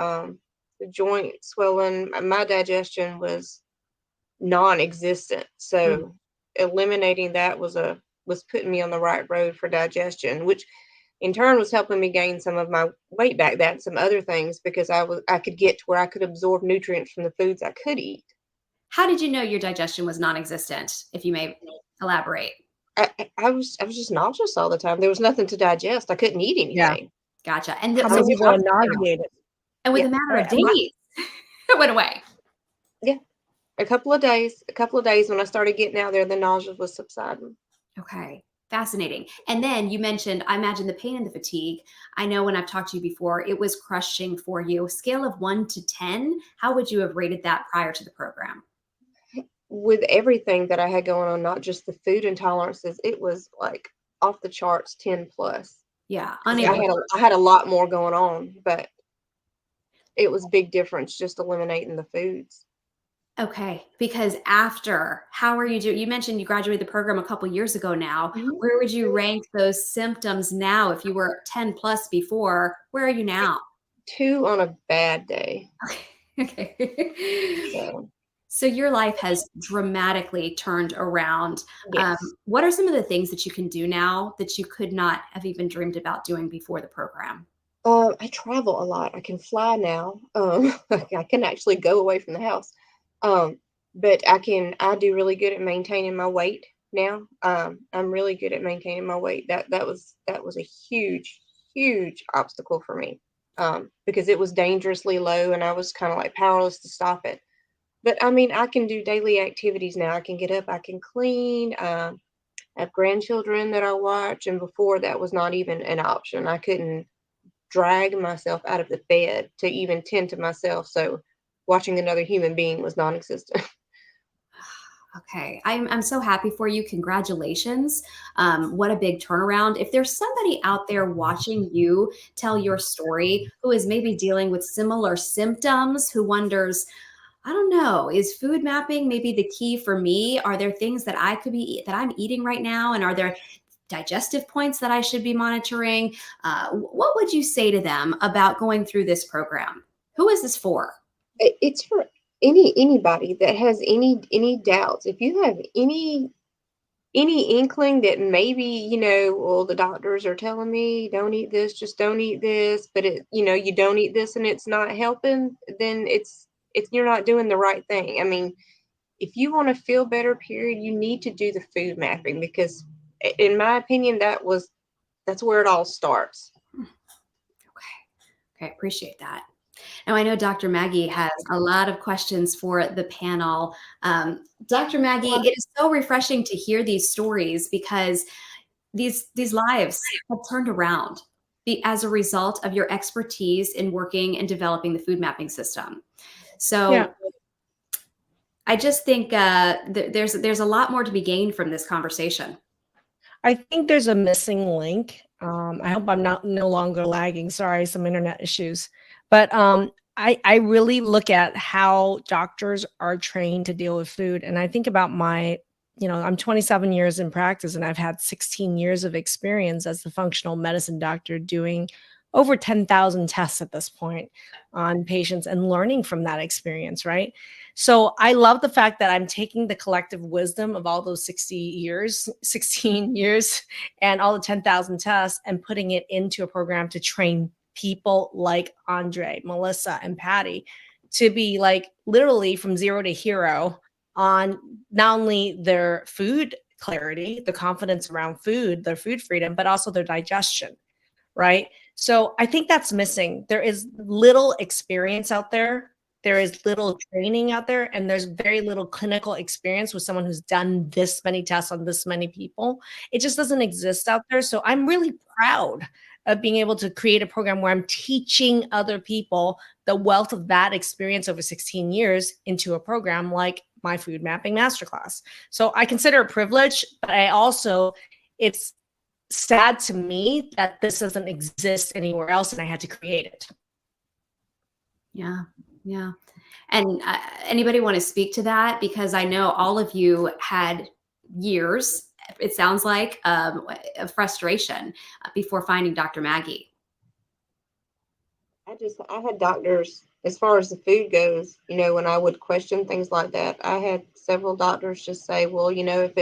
E: The joint swelling, my digestion was non-existent. So eliminating that was putting me on the right road for digestion, which in turn was helping me gain some of my weight back, that and some other things, because I could get to where I could absorb nutrients from the foods I could eat.
A: How did you know your digestion was non-existent, if you may elaborate?
E: I was just nauseous all the time. There was nothing to digest. I couldn't eat anything.
B: Yeah.
A: Gotcha. And
B: How many people are nauseated?
A: And with a matter of days, it went away.
E: Yeah. A couple of days when I started getting out there, the nausea was subsiding.
A: Okay. Fascinating. And then you mentioned, I imagine, the pain and the fatigue. I know when I've talked to you before, it was crushing for you. Scale of 1 to 10, how would you have rated that prior to the program?
E: With everything that I had going on, not just the food intolerances, it was like off the charts 10 plus.
A: Yeah.
E: I had a lot more going on, but it was a big difference just eliminating the foods.
A: Okay. Because after, how are you doing? You mentioned you graduated the program a couple years ago now. Where would you rank those symptoms now? If you were 10 plus before, where are you now?
E: 2 on a bad day.
A: Okay. So your life has dramatically turned around.
E: Yes.
A: What are some of the things that you can do now that you could not have even dreamed about doing before the program?
E: I travel a lot. I can fly now. I can actually go away from the house. But I do really good at maintaining my weight now. I'm really good at maintaining my weight. That was a huge, huge obstacle for me. Because it was dangerously low and I was kind of like powerless to stop it. But I mean, I can do daily activities now. I can get up, I can clean. I have grandchildren that I watch, and before that was not even an option. I couldn't drag myself out of the bed to even tend to myself. So watching another human being was non-existent.
A: Okay. I'm so happy for you. Congratulations. What a big turnaround. If there's somebody out there watching you tell your story who is maybe dealing with similar symptoms, who wonders, I don't know, is food mapping maybe the key for me? Are there things that that I'm eating right now? And are there digestive points that I should be monitoring? What would you say to them about going through this program? Who is this for?
E: It's for anybody that has any doubts. If you have any inkling that maybe, well, the doctors are telling me don't eat this, just don't eat this, but you don't eat this and it's not helping, then it's you're not doing the right thing. I mean, if you want to feel better, period, you need to do the food mapping, because in my opinion, that's where it all starts.
A: Okay, appreciate that. Now, I know Dr. Maggie has a lot of questions for the panel. Dr. Maggie, it is so refreshing to hear these stories, because these lives have turned around as a result of your expertise in working and developing the food mapping system. So I just think there's a lot more to be gained from this conversation.
B: I think there's a missing link. I hope I'm no longer lagging. Sorry, some internet issues. But I really look at how doctors are trained to deal with food. And I think about I'm 27 years in practice, and I've had 16 years of experience as the functional medicine doctor doing over 10,000 tests at this point on patients and learning from that experience, right? So I love the fact that I'm taking the collective wisdom of all those 16 years, and all the 10,000 tests and putting it into a program to train people like Andre, Melissa, and Patty to be like literally from zero to hero on not only their food clarity, the confidence around food, their food freedom, but also their digestion, right? So I think that's missing. There is little experience out there. There is little training out there, and there's very little clinical experience with someone who's done this many tests on this many people. It just doesn't exist out there. So I'm really proud of being able to create a program where I'm teaching other people the wealth of that experience over 16 years into a program like my food mapping masterclass. So I consider it a privilege, but I also, it's sad to me that this doesn't exist anywhere else and I had to create it.
A: Yeah. Yeah. And anybody want to speak to that? Because I know all of you had years, it sounds like, of frustration before finding Dr. Maggie.
E: I had doctors, as far as the food goes, when I would question things like that, I had several doctors just say, well, if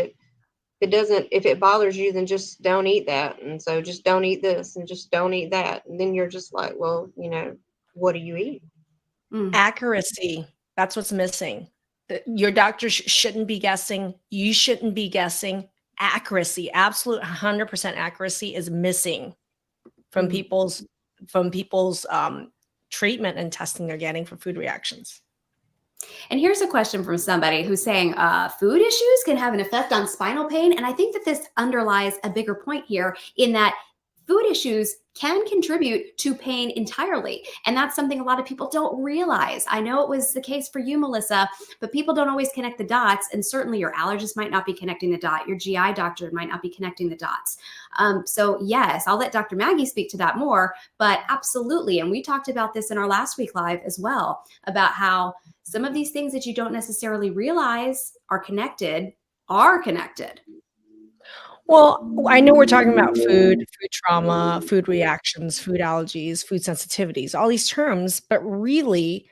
E: it bothers you, then just don't eat that. And so just don't eat this and just don't eat that. And then you're just like, well, what do you eat?
B: Accuracy. That's what's missing. Your doctor shouldn't be guessing. You shouldn't be guessing. Accuracy, absolute 100% accuracy is missing from people's treatment and testing they're getting for food reactions.
A: And here's a question from somebody who's saying food issues can have an effect on spinal pain. And I think that this underlies a bigger point here in that food issues can contribute to pain entirely. And that's something a lot of people don't realize. I know it was the case for you, Melissa, but people don't always connect the dots. And certainly your allergist might not be connecting the dot. Your GI doctor might not be connecting the dots. So yes, I'll let Dr. Maggie speak to that more, but absolutely. And we talked about this in our last week live as well, about how some of these things that you don't necessarily realize are connected.
B: Well, I know we're talking about food trauma, food reactions, food allergies, food sensitivities, all these terms, but really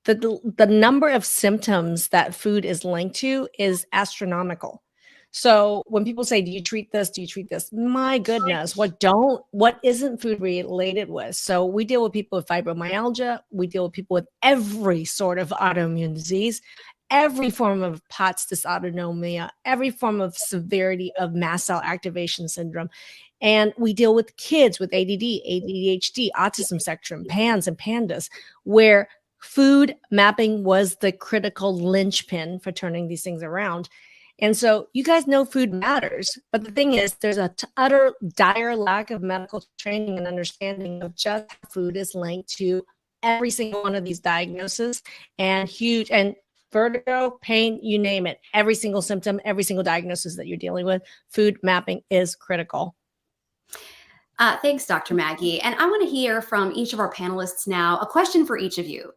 B: the number of symptoms that food is linked to is astronomical. So when people say, do you treat this? Do you treat this? My goodness, what isn't food related with? So we deal with people with fibromyalgia. We deal with people with every sort of autoimmune disease, every form of POTS dysautonomia, every form of severity of mast cell activation syndrome. And we deal with kids with ADD, ADHD, autism spectrum, PANS and PANDAS, where food mapping was the critical linchpin for turning these things around. And so you guys know food matters, but the thing is there's a utter dire lack of medical training and understanding of just how food is linked to every single one of these diagnoses and vertigo, pain, you name it, every single symptom, every single diagnosis that you're dealing with, food mapping is critical.
A: Thanks, Dr. Maggie. And I want to hear from each of our panelists now, a question for each of you.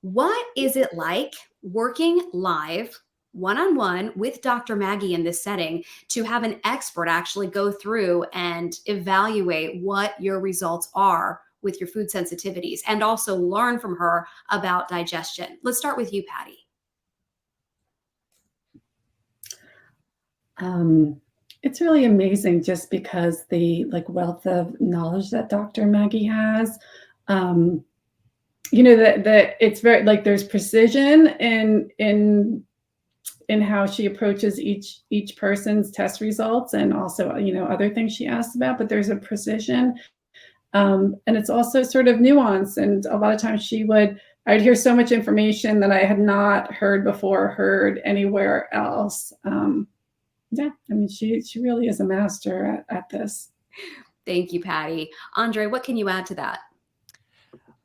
A: What is it like working live one-on-one with Dr. Maggie in this setting to have an expert actually go through and evaluate what your results are with your food sensitivities and also learn from her about digestion? Let's start with you, Patty.
C: It's really amazing just because the wealth of knowledge that Dr. Maggie has. That it's very there's precision in how she approaches each person's test results and also other things she asks about, but there's a precision, and it's also sort of nuance. And a lot of times I'd hear so much information that I had not heard before, heard anywhere else. Yeah, I mean, she really is a master at this.
A: Thank you, Patty. Andre, what can you add to that?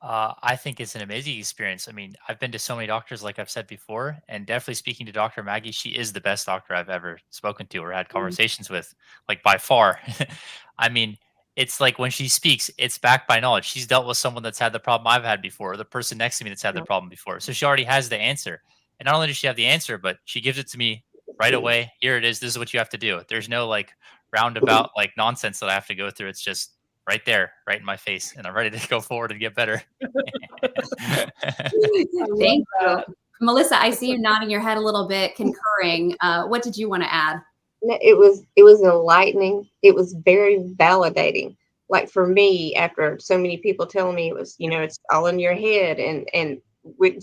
D: I think it's an amazing experience. I mean, I've been to so many doctors, like I've said before, and definitely speaking to Dr. Maggie, she is the best doctor I've ever spoken to or had conversations with, like by far. I mean, it's like when she speaks, it's backed by knowledge. She's dealt with someone that's had the problem I've had before, or the person next to me that's had the problem before. So she already has the answer. And not only does she have the answer, but she gives it to me right away. Here it is. This is what you have to do. There's no roundabout nonsense that I have to go through. It's just right there, right in my face, and I'm ready to go forward and get better.
A: Thank you. Melissa, I see you nodding your head a little bit, concurring. What did you want to add?
E: It was enlightening. It was very validating. Like for me, after so many people telling me it was, it's all in your head, and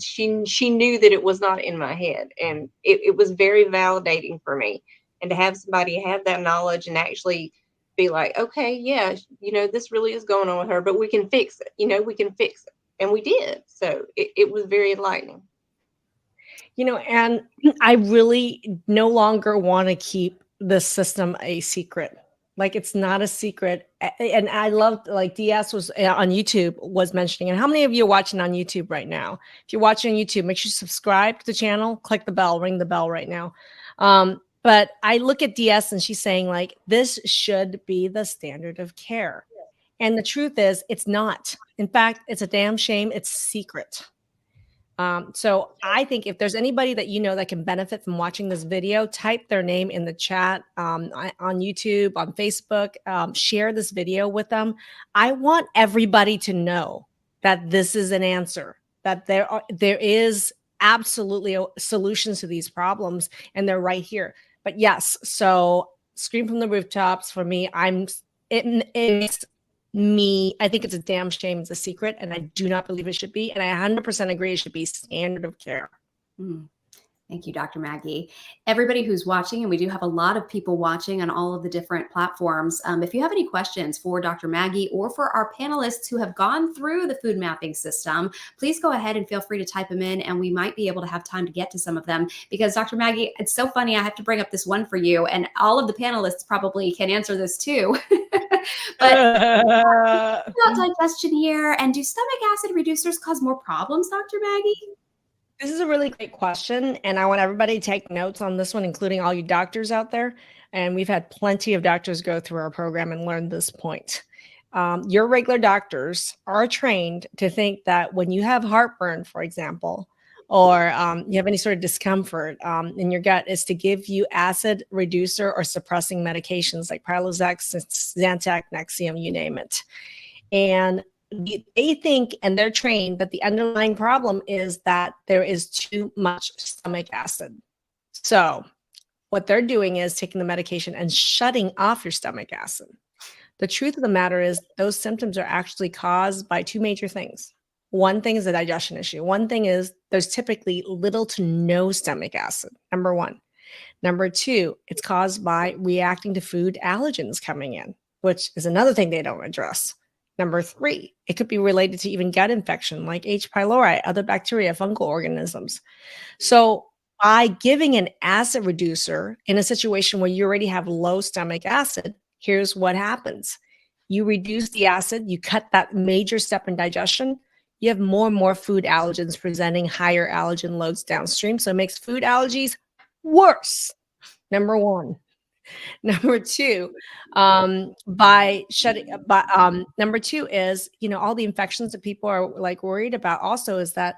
E: she knew that it was not in my head, and it was very validating for me. And to have somebody have that knowledge and actually be like, okay, yeah, this really is going on with her, but we can fix it. We can fix it, and we did. So it was very enlightening.
B: And I really no longer want to keep the system a secret. Like it's not a secret. And I loved like DS was on YouTube was mentioning. And how many of you are watching on YouTube right now? If you're watching on YouTube, make sure you subscribe to the channel, click the bell, ring the bell right now. But I look at DS and she's saying like, this should be the standard of care. And the truth is it's not. In fact, it's a damn shame. It's secret. So I think if there's anybody that that can benefit from watching this video, type their name in the chat on YouTube, on Facebook, share this video with them. I want everybody to know that this is an answer, that there is absolutely solutions to these problems, and they're right here. But yes, so scream from the rooftops for me. It makes I think it's a damn shame it's a secret, and I do not believe it should be. And I 100% agree it should be standard of care.
A: Thank you, Dr. Maggie. Everybody who's watching, and we do have a lot of people watching on all of the different platforms. If you have any questions for Dr. Maggie or for our panelists who have gone through the food mapping system, please go ahead and feel free to type them in, and we might be able to have time to get to some of them. Because Dr. Maggie, it's so funny. I have to bring up this one for you, and all of the panelists probably can answer this too. But about digestion here, and do stomach acid reducers cause more problems, Dr. Maggie?
B: This is a really great question, and I want everybody to take notes on this one, including all you doctors out there. And we've had plenty of doctors go through our program and learn this point. Your regular doctors are trained to think that when you have heartburn, for example, or you have any sort of discomfort in your gut, is to give you acid reducer or suppressing medications like Prilosec, Zantac, Nexium, you name it. And they think, and they're trained, that the underlying problem is that there is too much stomach acid. So what they're doing is taking the medication and shutting off your stomach acid. The truth of the matter is those symptoms are actually caused by two major things. One thing is a digestion issue. One thing is there's typically little to no stomach acid, number one. Number two, it's caused by reacting to food allergens coming in, which is another thing they don't address. Number three, it could be related to even gut infection like H. pylori, other bacteria, fungal organisms. So by giving an acid reducer in a situation where you already have low stomach acid, here's what happens. You reduce the acid, you cut that major step in digestion, you have more and more food allergens presenting higher allergen loads downstream. So it makes food allergies worse, number one. Number two, number two is, all the infections that people are like worried about also is that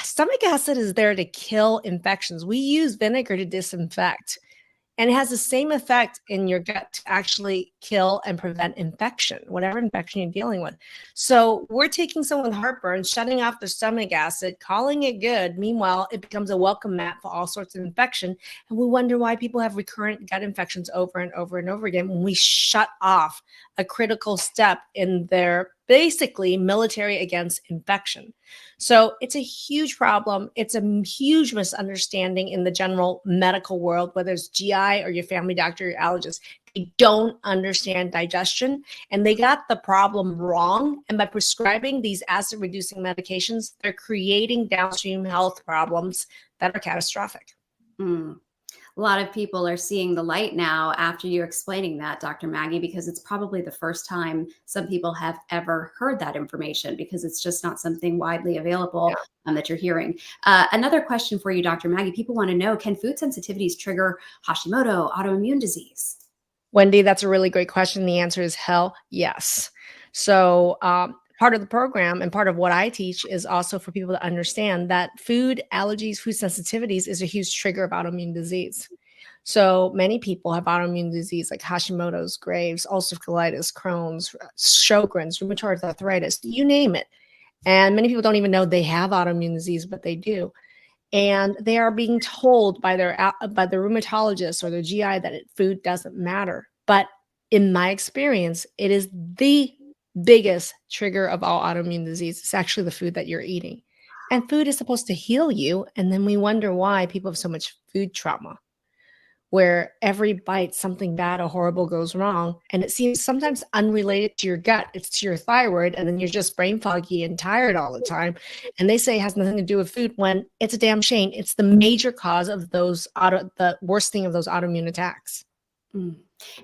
B: stomach acid is there to kill infections. We use vinegar to disinfect, and it has the same effect in your gut to actually kill and prevent infection, whatever infection you're dealing with. So we're taking someone with heartburn, shutting off their stomach acid, calling it good. Meanwhile, it becomes a welcome mat for all sorts of infection. And we wonder why people have recurrent gut infections over and over and over again when we shut off a critical step in their basically military against infection. So it's a huge problem. It's a huge misunderstanding in the general medical world, whether it's GI or your family doctor, your allergist. They don't understand digestion, and they got the problem wrong. And by prescribing these acid-reducing medications, they're creating downstream health problems that are catastrophic.
A: A lot of people are seeing the light now after you explaining that, Dr. Maggie, because it's probably the first time some people have ever heard that information, because it's just not something widely available that you're hearing. Another question for you, Dr. Maggie. People want to know, can food sensitivities trigger Hashimoto, autoimmune disease?
B: Wendy, that's a really great question. The answer is hell yes. So part of the program and part of what I teach is also for people to understand that food allergies, food sensitivities is a huge trigger of autoimmune disease. So many people have autoimmune disease like Hashimoto's, Graves, ulcerative colitis, Crohn's, Sjogren's, rheumatoid arthritis, you name it. And many people don't even know they have autoimmune disease, but they do. And they are being told by their rheumatologist or their GI that food doesn't matter. But in my experience, it is the biggest trigger of all autoimmune disease. It's actually the food that you're eating. And food is supposed to heal you. And then we wonder why people have so much food trauma, where every bite something bad or horrible goes wrong. And it seems sometimes unrelated to your gut. It's to your thyroid. And then you're just brain foggy and tired all the time. And they say it has nothing to do with food when it's a damn shame. It's the major cause of the worst thing of those autoimmune attacks.
A: Mm.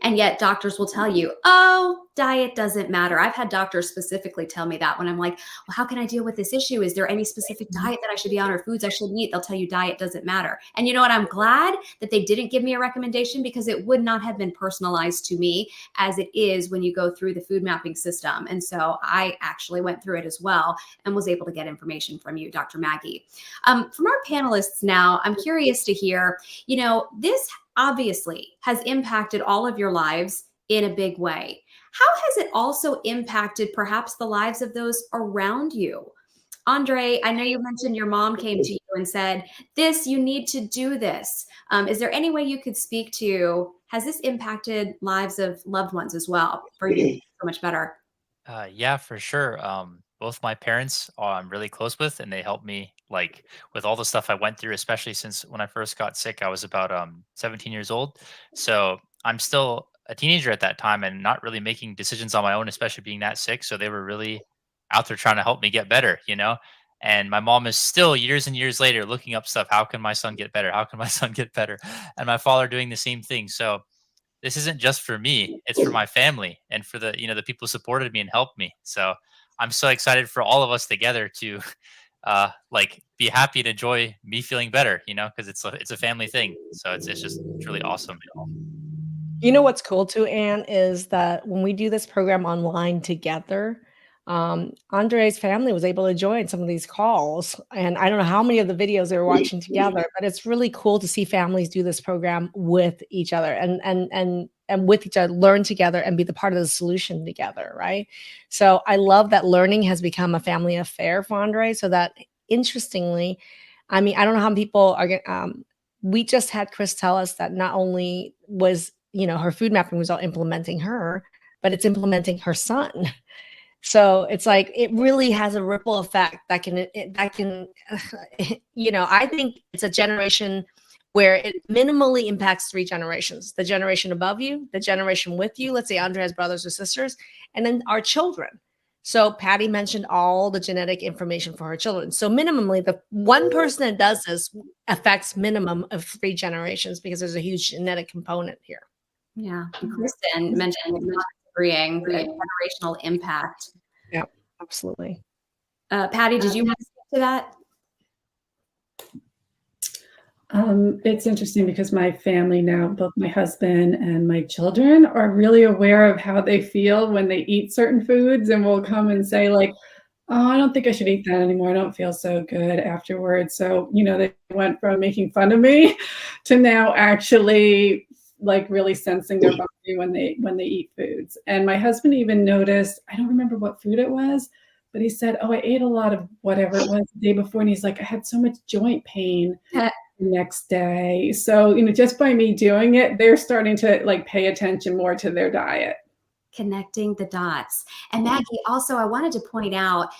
A: And yet doctors will tell you, oh, diet doesn't matter. I've had doctors specifically tell me that when I'm like, well, how can I deal with this issue? Is there any specific diet that I should be on or foods I should eat? They'll tell you diet doesn't matter. And you know what? I'm glad that they didn't give me a recommendation, because it would not have been personalized to me as it is when you go through the food mapping system. And so I actually went through it as well and was able to get information from you, Dr. Maggie. From our panelists now, I'm curious to hear, this obviously has impacted all of your lives in a big way. How has it also impacted perhaps the lives of those around you? Andre, I know you mentioned your mom came to you and said, you need to do this. Is there any way you could speak to, has this impacted lives of loved ones as well for you so much better?
D: Yeah, for sure. Both my parents I'm really close with, and they helped me like with all the stuff I went through, especially since when I first got sick, I was about 17 years old. So I'm still a teenager at that time and not really making decisions on my own, especially being that sick. So they were really out there trying to help me get better. And my mom is still years and years later looking up stuff. How can my son get better? How can my son get better? And my father doing the same thing. So this isn't just for me, it's for my family and for the people who supported me and helped me. So I'm so excited for all of us together to like be happy and enjoy me feeling better, because it's a family thing. So it's just truly awesome.
B: You know what's cool too, Anne, is that when we do this program online together, Andre's family was able to join some of these calls. And I don't know how many of the videos they were watching together, but it's really cool to see families do this program with each other and with each other, learn together and be the part of the solution together, right? So I love that learning has become a family affair for Andre. So that, interestingly, I mean, I don't know how people are we just had Chris tell us that not only was, her food mapping was all implementing her, but it's implementing her son. So it's like, it really has a ripple effect that can, I think it's a generation where it minimally impacts 3 generations: the generation above you, the generation with you. Let's say Andre has brothers or sisters, and then our children. So Patty mentioned all the genetic information for her children. So minimally, the one person that does this affects minimum of 3 generations, because there's a huge genetic component here.
A: Yeah. And Kristen mentioned agreeing the generational impact.
B: Yeah, absolutely.
A: Patty, did you want to speak to that?
C: It's interesting because my family now, both my husband and my children, are really aware of how they feel when they eat certain foods, and will come and say like, oh, I don't think I should eat that anymore. I don't feel so good afterwards. So, they went from making fun of me to now actually like really sensing their body when they eat foods. And my husband even noticed, I don't remember what food it was, but he said, oh, I ate a lot of whatever it was the day before. And he's like, I had so much joint pain the next day. So, just by me doing it, they're starting to like pay attention more to their diet.
A: Connecting the dots. And Maggie, also, I wanted to point out,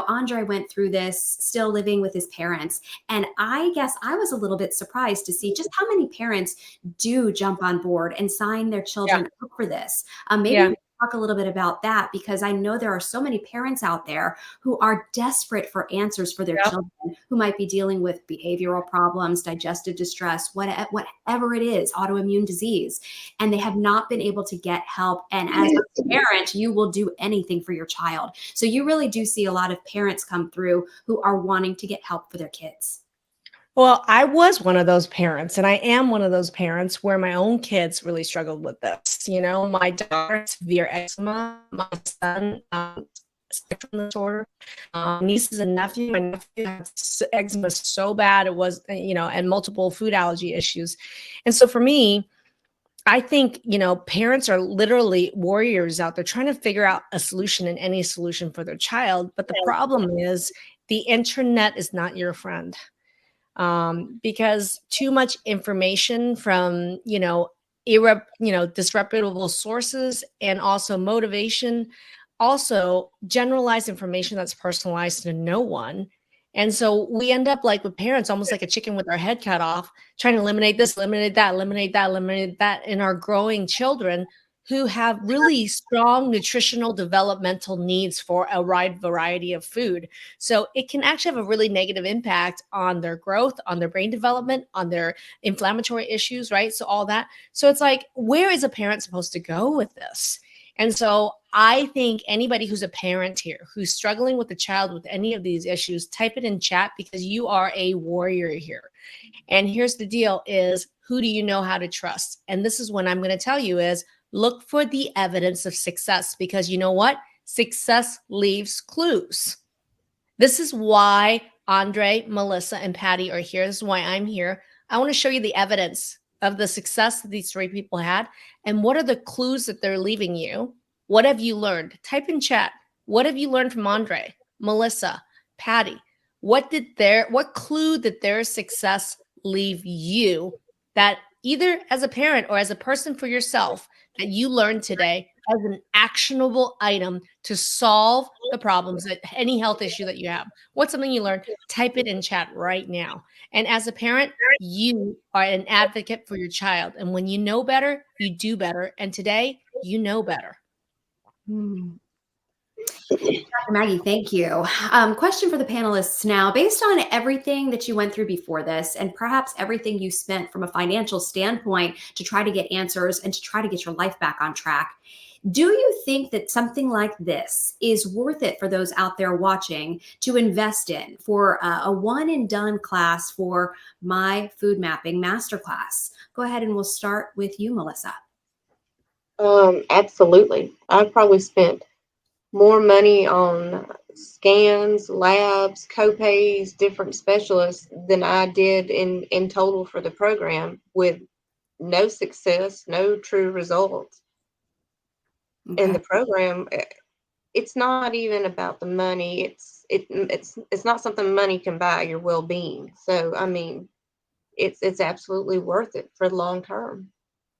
A: Andre went through this still living with his parents. And I guess I was a little bit surprised to see just how many parents do jump on board and sign their children up for this. Maybe we can talk a little bit about that, because I know there are so many parents out there who are desperate for answers for their children, who might be dealing with behavioral problems, digestive distress, whatever it is, autoimmune disease, and they have not been able to get help. And as a parent, you will do anything for your child. So you really do see a lot of parents come through who are wanting to get help for their kids.
B: Well, I was one of those parents, and I am one of those parents where my own kids really struggled with this. My daughter, severe eczema, my son, spectrum disorder. Nieces and nephew. My nephew had eczema so bad it was, and multiple food allergy issues. And so for me, I think, parents are literally warriors out there trying to figure out a solution and any solution for their child. But the problem is the internet is not your friend, because too much information from, disreputable sources, and also motivation, also generalized information that's personalized to no one. And so we end up like with parents, almost like a chicken with our head cut off, trying to eliminate this, eliminate that, eliminate that, eliminate that in our growing children who have really strong nutritional developmental needs for a wide variety of food. So it can actually have a really negative impact on their growth, on their brain development, on their inflammatory issues, right? So all that. So it's like, where is a parent supposed to go with this? And so I think anybody who's a parent here who's struggling with a child with any of these issues, type it in chat, because you are a warrior here. And here's the deal is, who do you know how to trust? And this is what I'm going to tell you is, look for the evidence of success, because you know what? Success leaves clues. This is why Andre, Melissa, and Patty are here. This is why I'm here. I want to show you the evidence of the success that these three people had, and what are the clues that they're leaving you. What have you learned? Type in chat. What have you learned from Andre, Melissa, Patty? What clue did their success leave you, that either as a parent or as a person for yourself, that you learned today as an actionable item to solve the problems, that any health issue that you have? What's something you learned? Type it in chat right now. And as a parent, you are an advocate for your child. And when you know better, you do better. And today, you know better.
A: Dr. Maggie, thank you. Question for the panelists now. Based on everything that you went through before this, and perhaps everything you spent from a financial standpoint to try to get answers and to try to get your life back on track, do you think that something like this is worth it for those out there watching to invest in for a one and done class for my food mapping masterclass? Go ahead, and we'll start with you, Melissa.
E: Absolutely. I've probably spent more money on scans, labs, copays, different specialists than I did in total for the program, with no success, no true results.
A: Okay.
E: In the program, it's not even about the money. It's not something money can buy, your well-being. So I mean, it's absolutely worth it for the long term.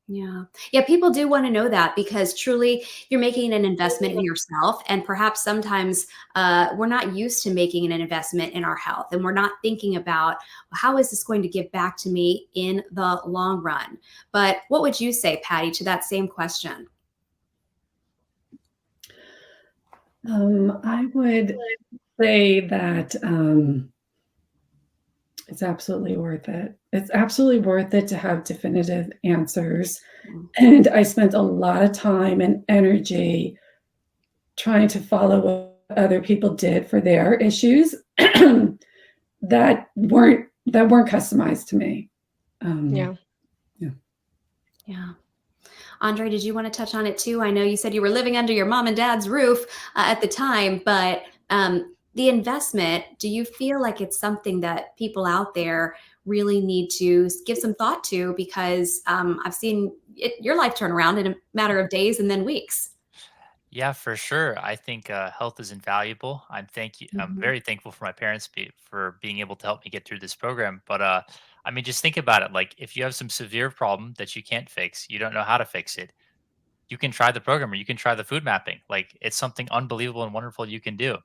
A: Yeah. People do want to know that, because truly you're making an investment in yourself. And perhaps sometimes we're not used to making an investment in our health, and we're not thinking about, how is this going to give back to me in the long run? But what would you say, Patty, to that same question?
C: I would say that it's absolutely worth it. It's absolutely worth it to have definitive answers. And I spent a lot of time and energy trying to follow what other people did for their issues that weren't customized to me.
B: Yeah.
A: Andre, did you want to touch on it too? I know you said you were living under your mom and dad's roof at the time, but the investment, do you feel like it's something that people out there really need to give some thought to? Because I've seen your life turn around in a matter of days and then weeks.
D: Yeah, for sure. I think health is invaluable. I'm very thankful for my parents for being able to help me get through this program. But I mean, just think about it. Like, if you have some severe problem that you can't fix, you don't know how to fix it, you can try the program, or you can try the food mapping. Like, it's something unbelievable and wonderful you can do.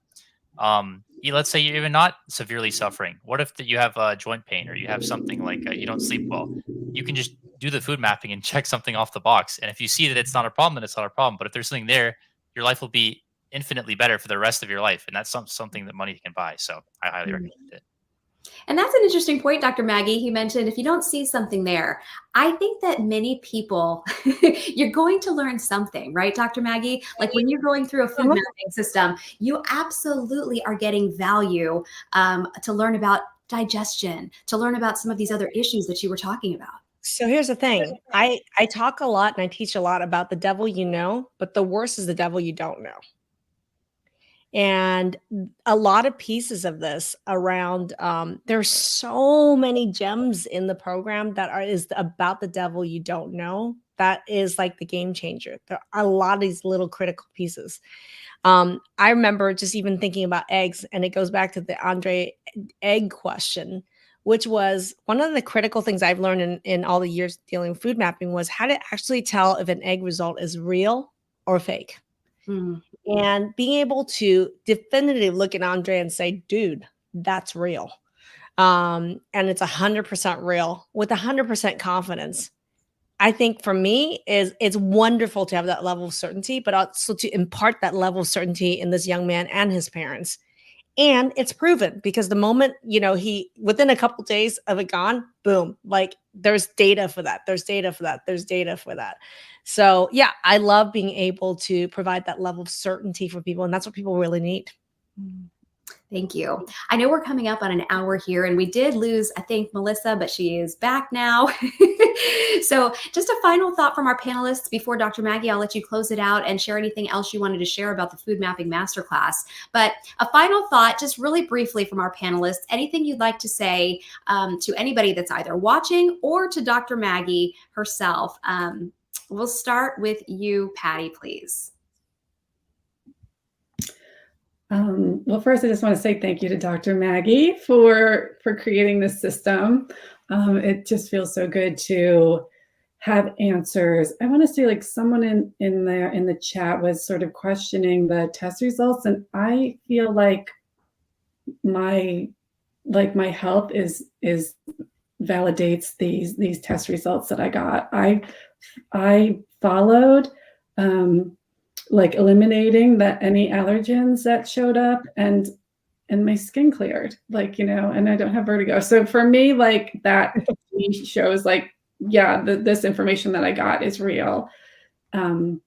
D: Let's say you're even not severely suffering. What if you have joint pain, or you have something like you don't sleep well? You can just do the food mapping and check something off the box. And if you see that it's not a problem, then it's not a problem. But if there's something there, your life will be infinitely better for the rest of your life. And that's something that money can buy. So I highly recommend it.
A: And that's an interesting point, Dr. Maggie. He mentioned, if you don't see something there, I think that many people, you're going to learn something, right, Dr. Maggie? Like, when you're going through a food mapping system, you absolutely are getting value to learn about digestion, to learn about some of these other issues that you were talking about.
B: So here's the thing. I talk a lot and I teach a lot about the devil you know, but the worst is the devil you don't know. And a lot of pieces of this around, there's so many gems in the program that is about the devil you don't know. That is like the game changer. There are a lot of these little critical pieces. I remember just even thinking about eggs, and it goes back to the Andre egg question, which was one of the critical things I've learned in all the years dealing with food mapping was how to actually tell if an egg result is real or fake.
A: Mm.
B: And being able to definitively look at Andre and say, dude, that's real. And it's 100% real with 100% confidence. I think for me is it's wonderful to have that level of certainty, but also to impart that level of certainty in this young man and his parents. And it's proven because the moment, he within a couple days of it gone, boom, like there's data for that. There's data for that. There's data for that. So yeah, I love being able to provide that level of certainty for people. And that's what people really need.
A: Thank you. I know we're coming up on an hour here, and we did lose, I think, Melissa, but she is back now. So just a final thought from our panelists before Dr. Maggie, I'll let you close it out and share anything else you wanted to share about the Food Mapping Masterclass. But a final thought, just really briefly from our panelists, anything you'd like to say to anybody that's either watching or to Dr. Maggie herself. We'll start with you, Patty, please.
C: Well, first, I just want to say thank you to Dr. Maggie for creating this system. It just feels so good to have answers. I want to say, like, someone in the chat was sort of questioning the test results, and I feel like my health is validates these test results that I got. I followed. Like eliminating any allergens that showed up, and my skin cleared, and I don't have vertigo. So for me, that shows this information that I got is real, and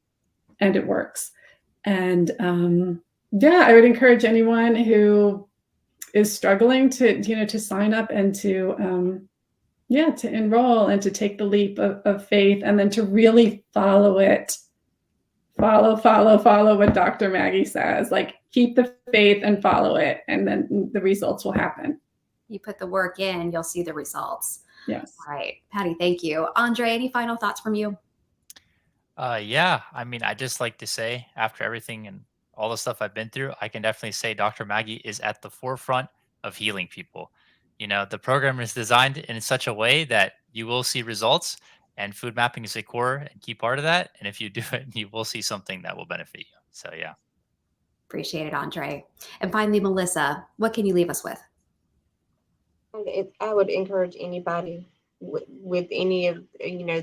C: it works. And I would encourage anyone who is struggling to sign up and to enroll and to take the leap of faith, and then to really follow it. Follow what Dr. Maggie says. Keep the faith and follow it, and then the results will happen.
A: You put the work in, you'll see the results.
C: Yes.
A: All right. Patty, thank you. Andre, any final thoughts from you?
D: Yeah. I mean, I just like to say, after everything and all the stuff I've been through, I can definitely say Dr. Maggie is at the forefront of healing people. The program is designed in such a way that you will see results, and food mapping is a core and key part of that. And if you do it, you will see something that will benefit you. So, yeah.
A: Appreciate it, Andre. And finally, Melissa, what can you leave us with?
E: I would encourage anybody with any of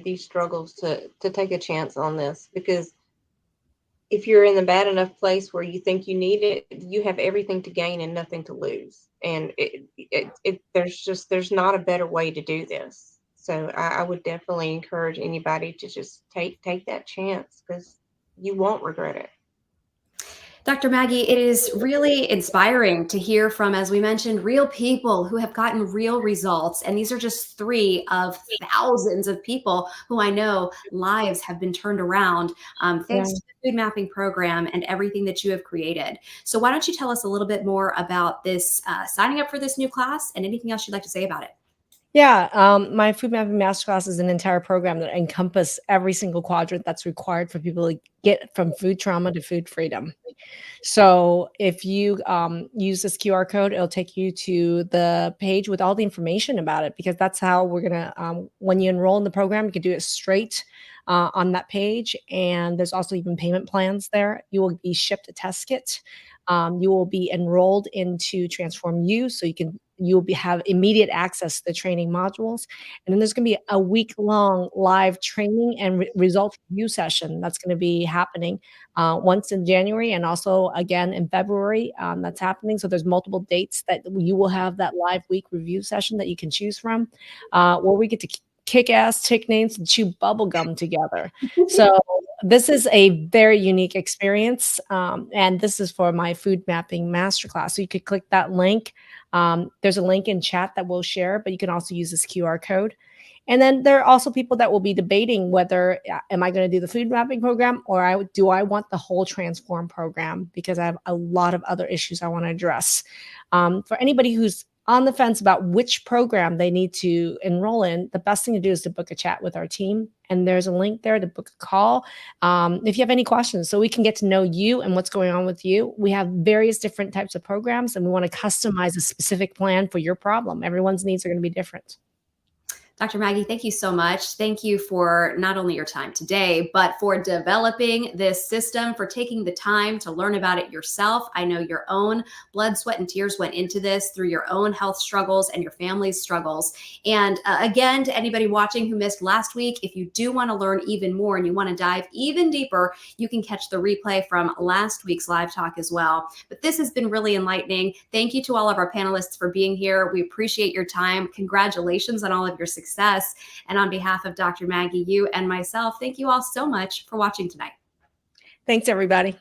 E: these struggles to take a chance on this, because if you're in the bad enough place where you think you need it, you have everything to gain and nothing to lose. And there's not a better way to do this. So I would definitely encourage anybody to just take that chance, because you won't regret it.
A: Dr. Maggie, it is really inspiring to hear from, as we mentioned, real people who have gotten real results. And these are just 3 of thousands of people who I know lives have been turned around thanks to the food mapping program and everything that you have created. So why don't you tell us a little bit more about this, signing up for this new class, and anything else you'd like to say about it?
B: Yeah, my Food Mapping Masterclass is an entire program that encompasses every single quadrant that's required for people to get from food trauma to food freedom. So if you use this QR code, it'll take you to the page with all the information about it, because that's how we're going to, when you enroll in the program, you can do it straight on that page. And there's also even payment plans there. You will be shipped a test kit. You will be enrolled into Transform You, so you'll have immediate access to the training modules. And then there's going to be a week-long live training and results review session that's going to be happening once in January, and also again in February. That's happening. So there's multiple dates that you will have that live week review session that you can choose from, where we get to kick ass, tick names, and chew bubble gum together. So this is a very unique experience. And this is for my Food Mapping Masterclass. So you could click that link. There's a link in chat that we'll share, but you can also use this QR code. And then there are also people that will be debating whether am I going to do the food mapping program or do I want the whole transform program, because I have a lot of other issues I want to address. For anybody who's on the fence about which program they need to enroll in, the best thing to do is to book a chat with our team. And there's a link there to book a call if you have any questions, so we can get to know you and what's going on with you. We have various different types of programs, and we want to customize a specific plan for your problem. Everyone's needs are going to be different.
A: Dr. Maggie, thank you so much. Thank you for not only your time today, but for developing this system, for taking the time to learn about it yourself. I know your own blood, sweat, and tears went into this through your own health struggles and your family's struggles. And again, to anybody watching who missed last week, if you do want to learn even more and you want to dive even deeper, you can catch the replay from last week's live talk as well. But this has been really enlightening. Thank you to all of our panelists for being here. We appreciate your time. Congratulations on all of your success. And on behalf of Dr. Maggie, you and myself, thank you all so much for watching tonight.
B: Thanks, everybody.